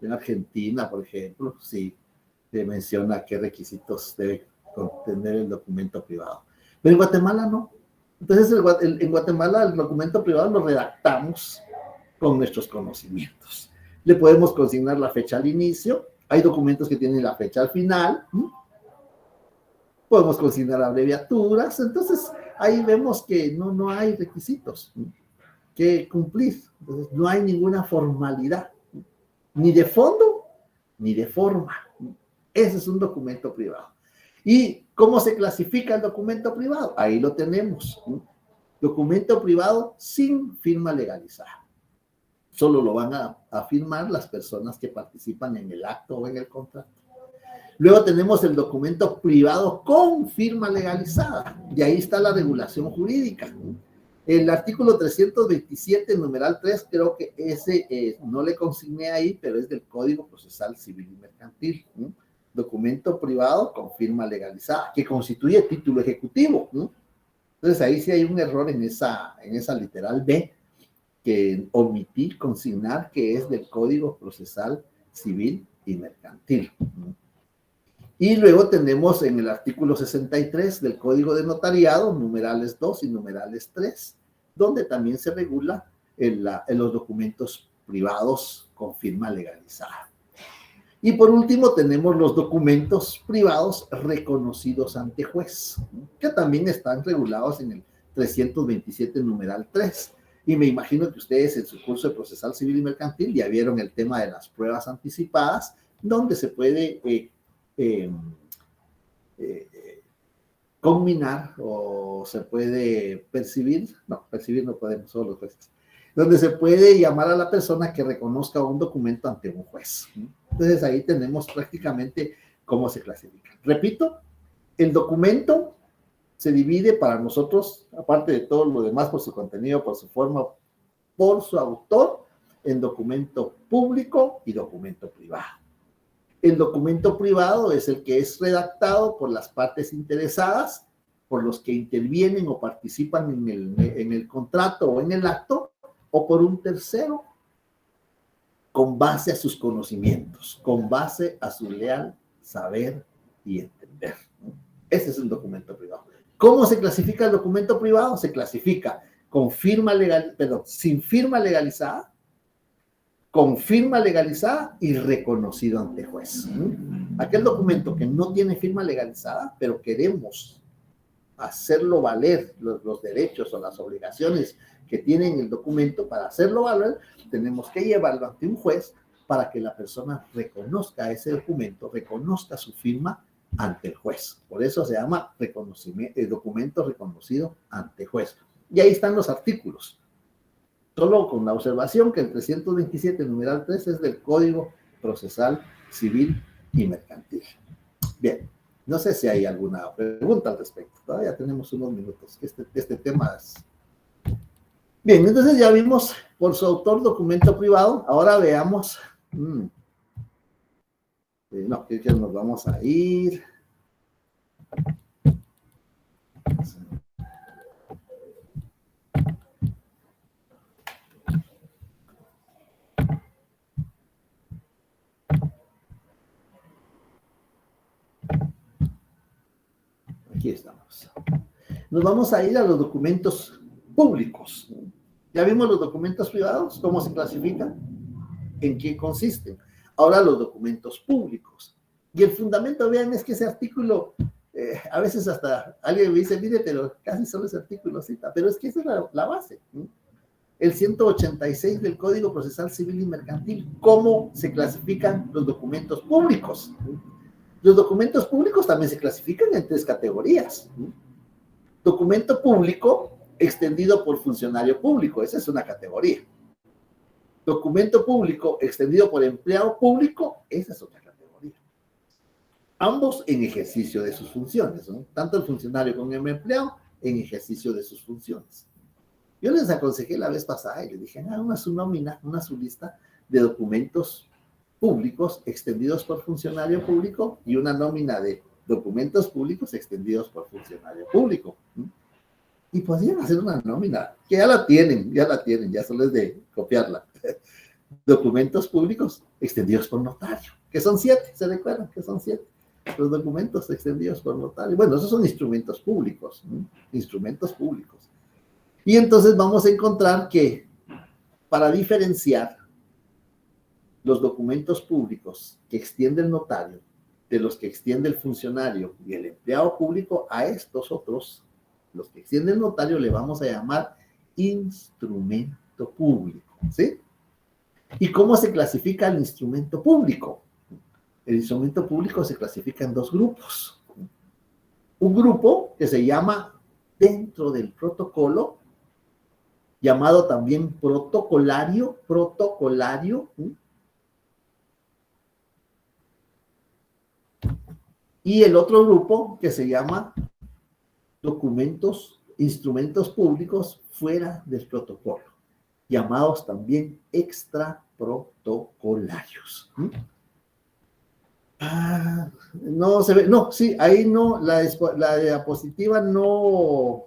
En Argentina, por ejemplo, sí se menciona qué requisitos debe contener el documento privado. Pero en Guatemala no. Entonces, en Guatemala el documento privado lo redactamos con nuestros conocimientos. Le podemos consignar la fecha al inicio. Hay documentos que tienen la fecha al final. Podemos consignar abreviaturas. Entonces, ahí vemos que no hay requisitos que cumplir. Entonces, no hay ninguna formalidad, ni de fondo, ni de forma. Ese es un documento privado. ¿Y cómo se clasifica el documento privado? Ahí lo tenemos. Documento privado sin firma legalizada. Solo lo van a firmar las personas que participan en el acto o en el contrato. Luego tenemos el documento privado con firma legalizada. Y ahí está la regulación jurídica. El artículo 327, numeral 3, creo que ese no le consigné ahí, pero es del Código Procesal Civil y Mercantil. Documento privado con firma legalizada, que constituye título ejecutivo. Entonces ahí sí hay un error en esa literal B, que omití consignar que es del Código Procesal Civil y Mercantil. Y luego tenemos en el artículo 63 del Código de Notariado, numerales 2 y numerales 3, donde también se regula en los documentos privados con firma legalizada. Y por último tenemos los documentos privados reconocidos ante juez, que también están regulados en el 327 numeral 3. Y me imagino que ustedes en su curso de procesal civil y mercantil ya vieron el tema de las pruebas anticipadas, donde se puede combinar o se puede percibir no podemos, solo los jueces, donde se puede llamar a la persona que reconozca un documento ante un juez. Entonces ahí tenemos prácticamente cómo se clasifica. Repito, el documento se divide para nosotros, aparte de todo lo demás, por su contenido, por su forma, por su autor, en documento público y documento privado. El documento privado es el que es redactado por las partes interesadas, por los que intervienen o participan en el contrato o en el acto, o por un tercero, con base a sus conocimientos, con base a su leal saber y entender. Ese es un documento privado. ¿Cómo se clasifica el documento privado? Se clasifica con firma legal, perdón, sin firma legalizada, con firma legalizada y reconocido ante juez. Aquel documento que no tiene firma legalizada, pero queremos hacerlo valer los derechos o las obligaciones que tiene el documento, para hacerlo valer, tenemos que llevarlo ante un juez para que la persona reconozca ese documento, reconozca su firma ante el juez. Por eso se llama documento reconocido ante juez. Y ahí están los artículos. Solo con la observación que el 327 numeral 3 es del Código Procesal Civil y Mercantil. Bien, no sé si hay alguna pregunta al respecto. Todavía tenemos unos minutos. Este tema es... Bien, entonces ya vimos por su autor documento privado. Ahora veamos... No, que nos vamos a ir... Aquí estamos. Nos vamos a ir a los documentos públicos. Ya vimos los documentos privados, cómo se clasifican, en qué consisten. Ahora los documentos públicos. Y el fundamento, vean, es que ese artículo, a veces hasta alguien me dice, mire, pero casi solo ese artículo cita, pero es que esa es la base. El 186 del Código Procesal Civil y Mercantil, cómo se clasifican los documentos públicos. Los documentos públicos también se clasifican en 3 categorías. Documento público extendido por funcionario público, esa es una categoría. Documento público extendido por empleado público, esa es otra categoría. Ambos en ejercicio de sus funciones, ¿no? Tanto el funcionario como el empleado en ejercicio de sus funciones. Yo les aconsejé la vez pasada y les dije, hagan su nómina, su lista de documentos públicos extendidos por funcionario público y una nómina de documentos públicos extendidos por funcionario público. Y podrían hacer una nómina, que ya la tienen, ya solo es de copiarla. Documentos públicos extendidos por notario, que son 7, ¿se recuerdan? Que son 7. Los documentos extendidos por notario. Bueno, esos son instrumentos públicos, instrumentos públicos. Y entonces vamos a encontrar que para diferenciar los documentos públicos que extiende el notario de los que extiende el funcionario y el empleado público, a estos otros, los que extiende el notario, le vamos a llamar instrumento público, ¿sí? ¿Y cómo se clasifica el instrumento público? El instrumento público se clasifica en 2 grupos. Un grupo que se llama dentro del protocolo, llamado también protocolario, y el otro grupo que se llama instrumentos públicos fuera del protocolo, llamados también extraprotocolarios. No se ve, no, sí, ahí no, la diapositiva no,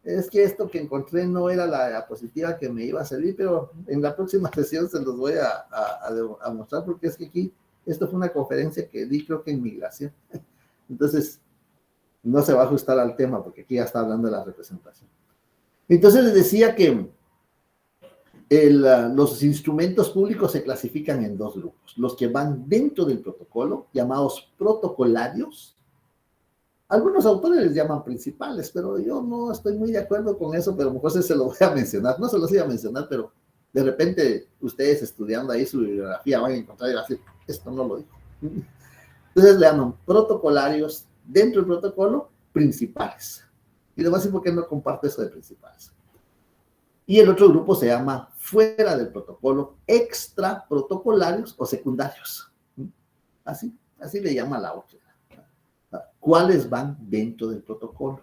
es que esto que encontré no era la diapositiva que me iba a servir, pero en la próxima sesión se los voy a mostrar, porque es que aquí Esto fue una conferencia que di, creo que en migración. Entonces, no se va a ajustar al tema porque aquí ya está hablando de la representación. Entonces les decía que los instrumentos públicos se clasifican en dos grupos. Los que van dentro del protocolo, llamados protocolarios. Algunos autores les llaman principales, pero yo no estoy muy de acuerdo con eso, pero a lo mejor se lo voy a mencionar. No se los iba a mencionar, pero de repente ustedes estudiando ahí su bibliografía van a encontrar y van a decir, esto no lo dijo. Entonces le llaman protocolarios dentro del protocolo principales. Y le voy a decir por qué no comparto eso de principales. Y el otro grupo se llama fuera del protocolo, extra protocolarios o secundarios. Así le llama la otra. ¿Cuáles van dentro del protocolo?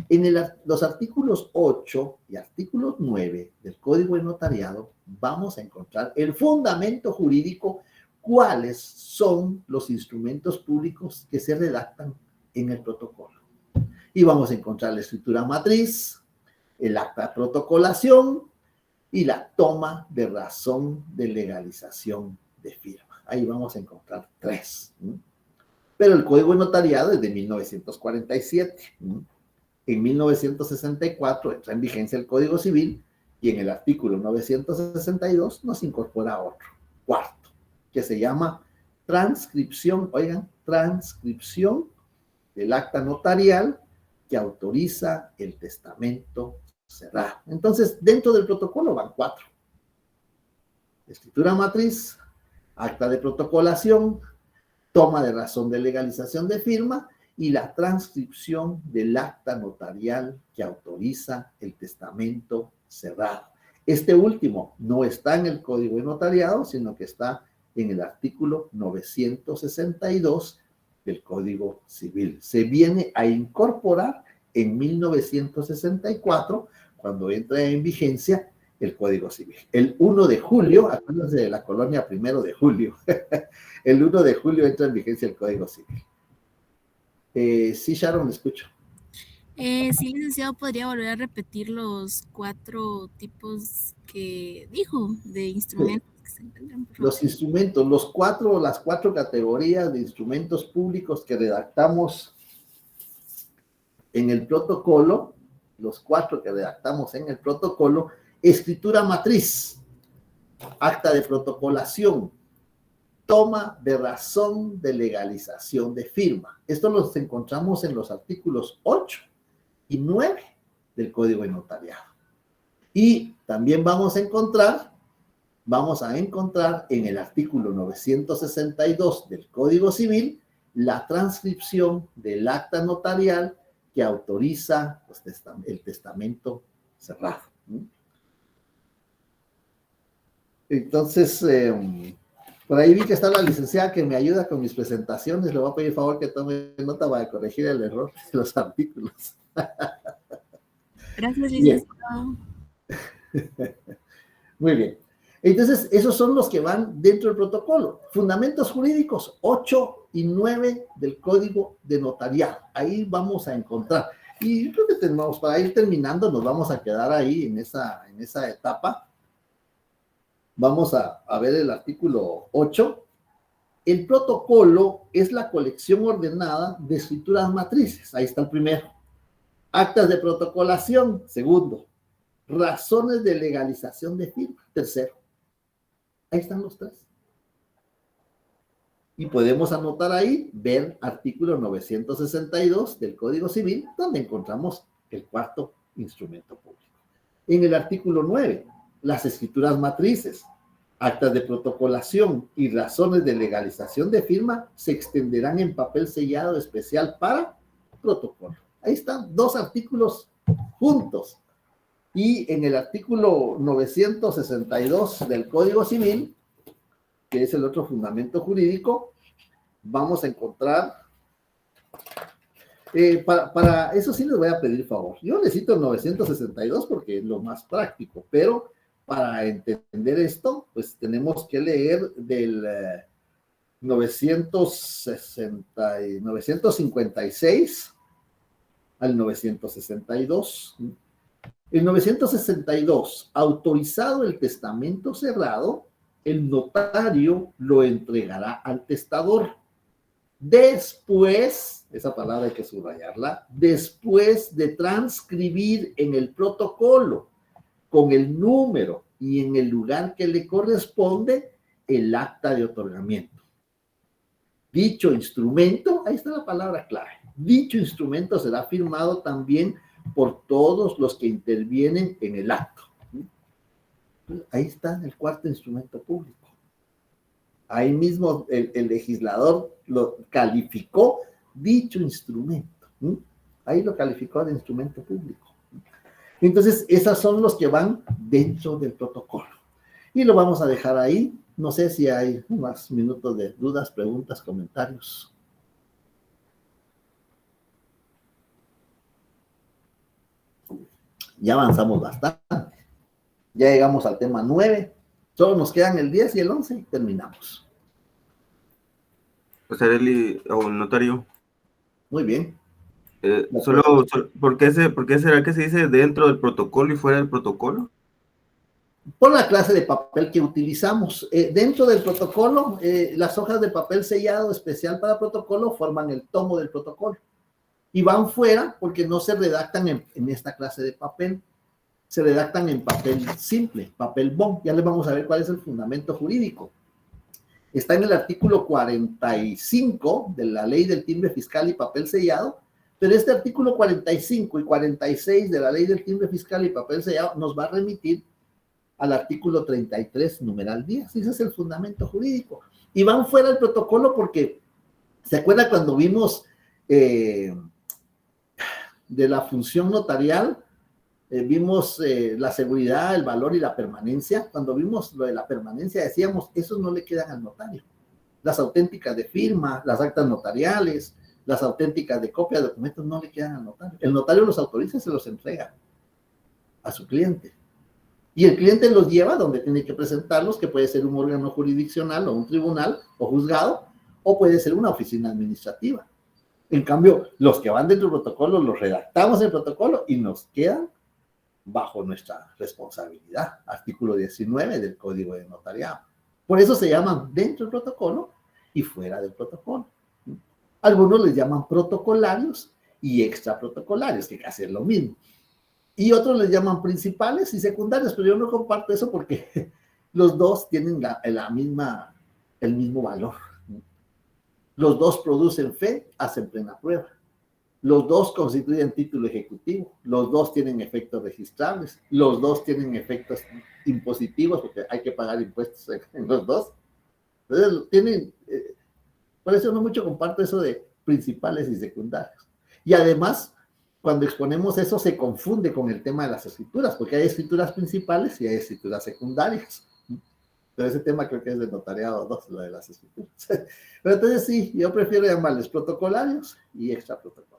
En los artículos 8 y artículos 9 del Código de Notariado vamos a encontrar el fundamento jurídico, cuáles son los instrumentos públicos que se redactan en el protocolo. Y vamos a encontrar la escritura matriz, el acta de protocolación y la toma de razón de legalización de firma. Ahí vamos a encontrar 3. Pero el Código de Notariado es de 1947. En 1964 entra en vigencia el Código Civil y en el artículo 962 nos incorpora otro, cuarto, que se llama transcripción, oigan, transcripción del acta notarial que autoriza el testamento cerrado. Entonces, dentro del protocolo van 4. Escritura matriz, acta de protocolación, toma de razón de legalización de firma y la transcripción del acta notarial que autoriza el testamento cerrado. Este último no está en el Código de Notariado, sino que está en el artículo 962 del Código Civil. Se viene a incorporar en 1964, cuando entra en vigencia el Código Civil. El 1 de julio, acuérdense de la colonia 1 de julio, el 1 de julio entra en vigencia el Código Civil. Sí, Sharon, me escucho. Sí, licenciado, ¿podría volver a repetir los 4 tipos que dijo de instrumentos que se encuentran, por favor? Los instrumentos, las 4 categorías de instrumentos públicos que redactamos en el protocolo, los 4 que redactamos en el protocolo: escritura matriz, acta de protocolación, toma de razón de legalización de firma. Esto los encontramos en los artículos 8 y 9 del Código de Notariado. Y también vamos a encontrar en el artículo 962 del Código Civil la transcripción del acta notarial que autoriza el testamento cerrado. Entonces, por ahí vi que está la licenciada que me ayuda con mis presentaciones. Le voy a pedir favor que tome nota para corregir el error de los artículos. Gracias, licenciado. Muy bien. Entonces, esos son los que van dentro del protocolo. Fundamentos jurídicos 8 y 9 del Código de Notariado. Ahí vamos a encontrar. Y yo creo que tenemos, para ir terminando, nos vamos a quedar ahí en esa etapa. Vamos a ver el artículo 8. El protocolo es la colección ordenada de escrituras matrices. Ahí está el primero. Actas de protocolación, segundo. Razones de legalización de firma, tercero. Ahí están los 3. Y podemos anotar ahí, ver artículo 962 del Código Civil, donde encontramos el 4º instrumento público. En el artículo 9, las escrituras matrices, actas de protocolación y razones de legalización de firma se extenderán en papel sellado especial para protocolo. Ahí están 2 artículos juntos. Y en el artículo 962 del Código Civil, que es el otro fundamento jurídico, vamos a encontrar, para eso sí les voy a pedir favor. Yo necesito el 962 porque es lo más práctico, pero para entender esto, pues tenemos que leer del 956 al 962. El 962, autorizado el testamento cerrado, el notario lo entregará al testador. Después, esa palabra hay que subrayarla, después de transcribir en el protocolo con el número y en el lugar que le corresponde el acta de otorgamiento. Dicho instrumento, ahí está la palabra clave, dicho instrumento será firmado también por todos los que intervienen en el acto. Ahí está el cuarto instrumento público. Ahí mismo el legislador lo calificó dicho instrumento. Ahí lo calificó de instrumento público. Entonces, esos son los que van dentro del protocolo. Y lo vamos a dejar ahí. No sé si hay más minutos de dudas, preguntas, comentarios. Ya avanzamos bastante. Ya llegamos al tema 9. Solo nos quedan el 10 y el 11 y terminamos. Pasarelli o el notario. Muy bien. ¿Por qué será que se dice dentro del protocolo y fuera del protocolo? Por la clase de papel que utilizamos. Dentro del protocolo, las hojas de papel sellado especial para protocolo forman el tomo del protocolo. Y van fuera porque no se redactan en esta clase de papel. Se redactan en papel simple, papel bond. Ya les vamos a ver cuál es el fundamento jurídico. Está en el artículo 45 de la Ley del Timbre Fiscal y Papel Sellado, pero este artículo 45 y 46 de la Ley del Timbre Fiscal y Papel Sellado nos va a remitir al artículo 33, numeral 10. Ese es el fundamento jurídico. Y van fuera del protocolo porque, ¿se acuerda cuando vimos de la función notarial? Vimos la seguridad, el valor y la permanencia. Cuando vimos lo de la permanencia decíamos, esos no le quedan al notario. Las auténticas de firma, las actas notariales, las auténticas de copia de documentos no le quedan al notario. El notario los autoriza y se los entrega a su cliente. Y el cliente los lleva donde tiene que presentarlos, que puede ser un órgano jurisdiccional o un tribunal o juzgado, o puede ser una oficina administrativa. En cambio, los que van dentro del protocolo los redactamos en el protocolo y nos quedan bajo nuestra responsabilidad, artículo 19 del Código de Notariado. Por eso se llaman dentro del protocolo y fuera del protocolo. Algunos les llaman protocolarios y extraprotocolarios, que casi es lo mismo. Y otros les llaman principales y secundarios, pero yo no comparto eso porque los dos tienen el mismo valor. Los dos producen fe, hacen plena prueba. Los dos constituyen título ejecutivo, los dos tienen efectos registrables, los dos tienen efectos impositivos, porque hay que pagar impuestos en los dos. Entonces, por eso no mucho comparto eso de principales y secundarios. Y además, cuando exponemos eso, se confunde con el tema de las escrituras, porque hay escrituras principales y hay escrituras secundarias. Pero ese tema creo que es de notariado 2, lo de las escrituras. Pero entonces sí, yo prefiero llamarles protocolarios y extraprotocolarios.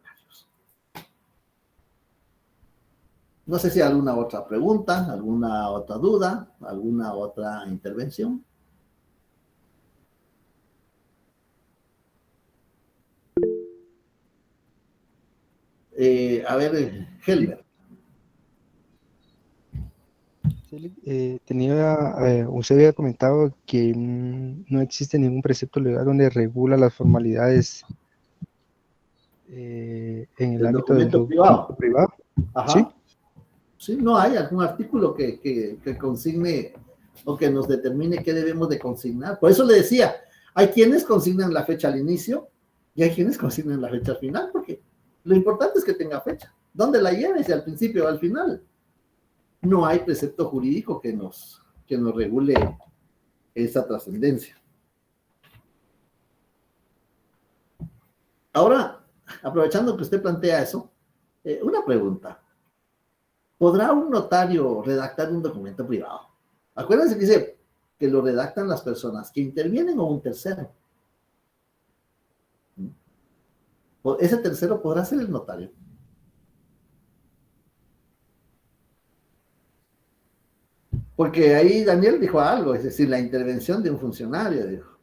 No sé si hay alguna otra pregunta, alguna otra duda, alguna otra intervención. A ver, Helmer. Usted había comentado que no existe ningún precepto legal donde regula las formalidades en el ámbito del documento privado. Ajá. ¿Sí? Sí, no hay algún artículo que consigne o que nos determine qué debemos de consignar. Por eso le decía, hay quienes consignan la fecha al inicio y hay quienes consignan la fecha al final, porque lo importante es que tenga fecha. ¿Dónde la lleves? ¿Si al principio o al final? No hay precepto jurídico que nos regule esa trascendencia. Ahora, aprovechando que usted plantea eso, una pregunta. ¿Podrá un notario redactar un documento privado? Acuérdense que dice que lo redactan las personas que intervienen o un tercero. Ese tercero podrá ser el notario. Porque ahí Daniel dijo algo, es decir, la intervención de un funcionario, dijo.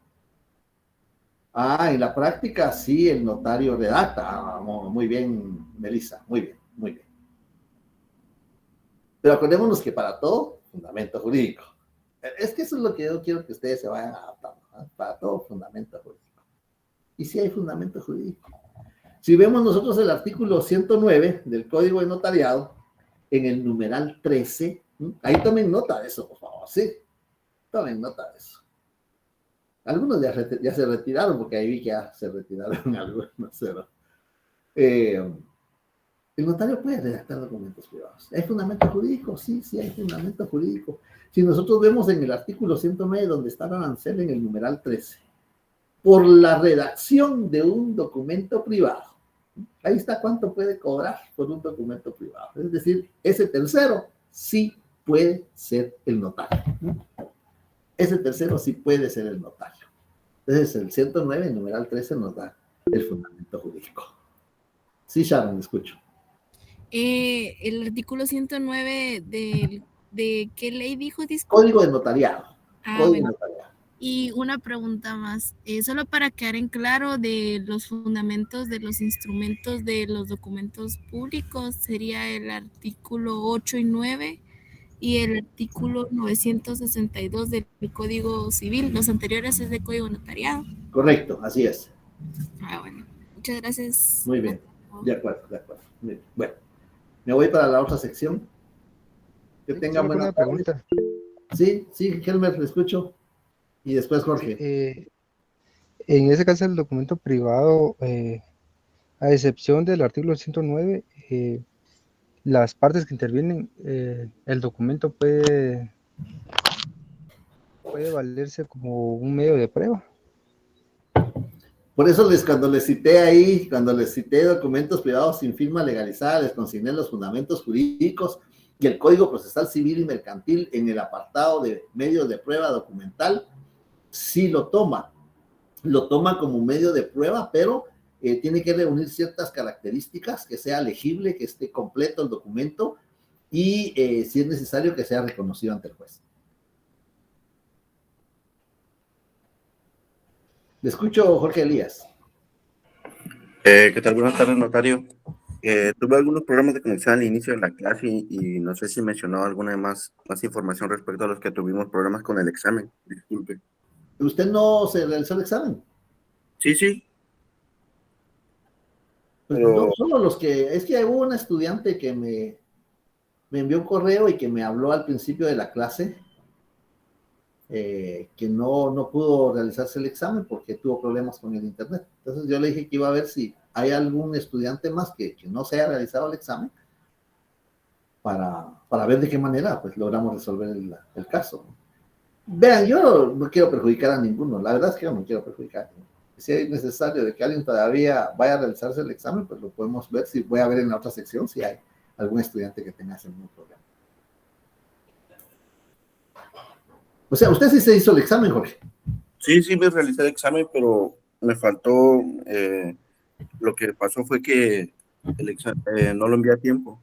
En la práctica sí el notario redacta. Muy bien, Melissa, muy bien, muy bien. Pero acordémonos que para todo, fundamento jurídico. Es que eso es lo que yo quiero que ustedes se vayan adaptando, ¿no? Para todo fundamento jurídico. Y si hay fundamento jurídico. Si vemos nosotros el artículo 109 del Código de Notariado, en el numeral 13, ahí tomen nota de eso, por favor, sí. Tomen nota de eso. Algunos ya se retiraron, porque ahí vi que ya se retiraron algunos, no sé, ¿no? El notario puede redactar documentos privados. ¿Hay fundamento jurídico? Sí, sí hay fundamento jurídico. Si nosotros vemos en el artículo 109, donde está el arancel en el numeral 13, por la redacción de un documento privado, ahí está cuánto puede cobrar por un documento privado. Es decir, ese tercero sí puede ser el notario. Ese tercero sí puede ser el notario. Entonces, el 109, el numeral 13, nos da el fundamento jurídico. Sí, Sharon, me escucho. El artículo 109 de ¿qué ley dijo? Disculpe. Código de notariado. Código Bueno. de notariado. Y una pregunta más, solo para quedar en claro de los fundamentos de los instrumentos de los documentos públicos, sería el artículo 8 y 9 y el artículo 962 del Código Civil. Los anteriores es de Código Notariado. Correcto, así es. Bueno, muchas gracias. Muy bien, de acuerdo, de acuerdo. Bien. Bueno, me voy para la otra sección. Que tengan Solo buena una tarde. pregunta. Sí, Helmer, le escucho. Y después Jorge. En ese caso, el documento privado, a excepción del artículo 109, las partes que intervienen, el documento puede valerse como un medio de prueba. Por eso cuando les cité ahí, cuando les cité documentos privados sin firma legalizada, les consigné los fundamentos jurídicos y el Código Procesal Civil y Mercantil en el apartado de medios de prueba documental, sí lo toma como medio de prueba, pero tiene que reunir ciertas características, que sea legible, que esté completo el documento y si es necesario que sea reconocido ante el juez. Le escucho, Jorge Elías. ¿Qué tal? Buenas tardes, notario. Tuve algunos problemas de conexión al inicio de la clase y no sé si mencionó alguna más información respecto a los que tuvimos problemas con el examen. Disculpe. ¿Usted no se realizó el examen? Sí. Pues Pero... no solo los que... Es que hubo una estudiante que me envió un correo y que me habló al principio de la clase que no pudo realizarse el examen porque tuvo problemas con el internet. Entonces yo le dije que iba a ver si hay algún estudiante más que no se haya realizado el examen para ver de qué manera pues logramos resolver el caso. Vean, yo no quiero perjudicar a ninguno, la verdad es que yo no quiero perjudicar a ninguno. Si es necesario de que alguien todavía vaya a realizarse el examen, pues lo podemos ver, si voy a ver en la otra sección si hay algún estudiante que tenga ese mismo problema. O sea, usted sí se hizo el examen, Jorge. Sí, me realicé el examen, pero me faltó, lo que pasó fue que el examen no lo envié a tiempo.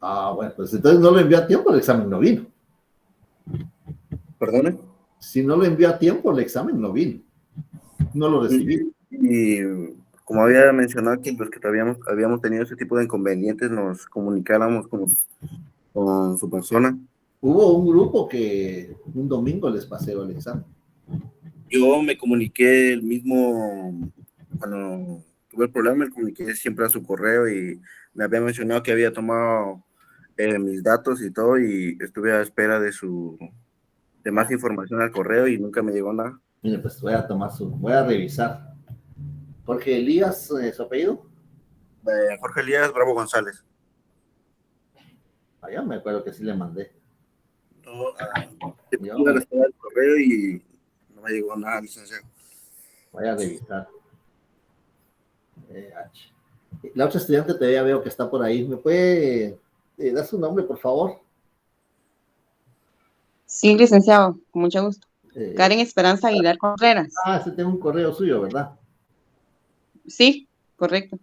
Ah, bueno, pues entonces no lo envió a tiempo, el examen no vino. ¿Perdone? Si no lo envió a tiempo, el examen no vino. No lo recibí. Y como había mencionado que los que habíamos tenido ese tipo de inconvenientes, nos comunicáramos con su persona. Hubo un grupo que un domingo les pasé el examen. Yo me comuniqué el mismo, cuando tuve el problema, me comuniqué siempre a su correo y me había mencionado que había tomado mis datos y todo y estuve a espera de más información al correo y nunca me llegó nada. Mire, pues voy a revisar. Jorge Elías, ¿su apellido? Jorge Elías Bravo González. Allá me acuerdo que sí le mandé. Yo a espera del correo y no me llegó nada, licenciado. Voy a revisar. La otra estudiante todavía veo que está por ahí. ¿Me puede dar su nombre, por favor? Sí, licenciado, con mucho gusto. Karen Esperanza Aguilar Contreras. Ese tengo un correo suyo, ¿verdad? Sí, correcto.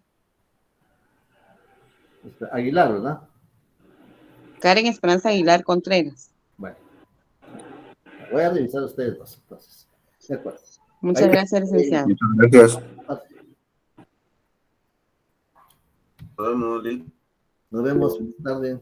Aguilar, ¿verdad? Karen Esperanza Aguilar Contreras. Bueno. Voy a revisar ustedes dos, entonces. De acuerdo. Muchas gracias, licenciado. Muchas gracias. Nos vemos. Nos vemos. Buenas tardes.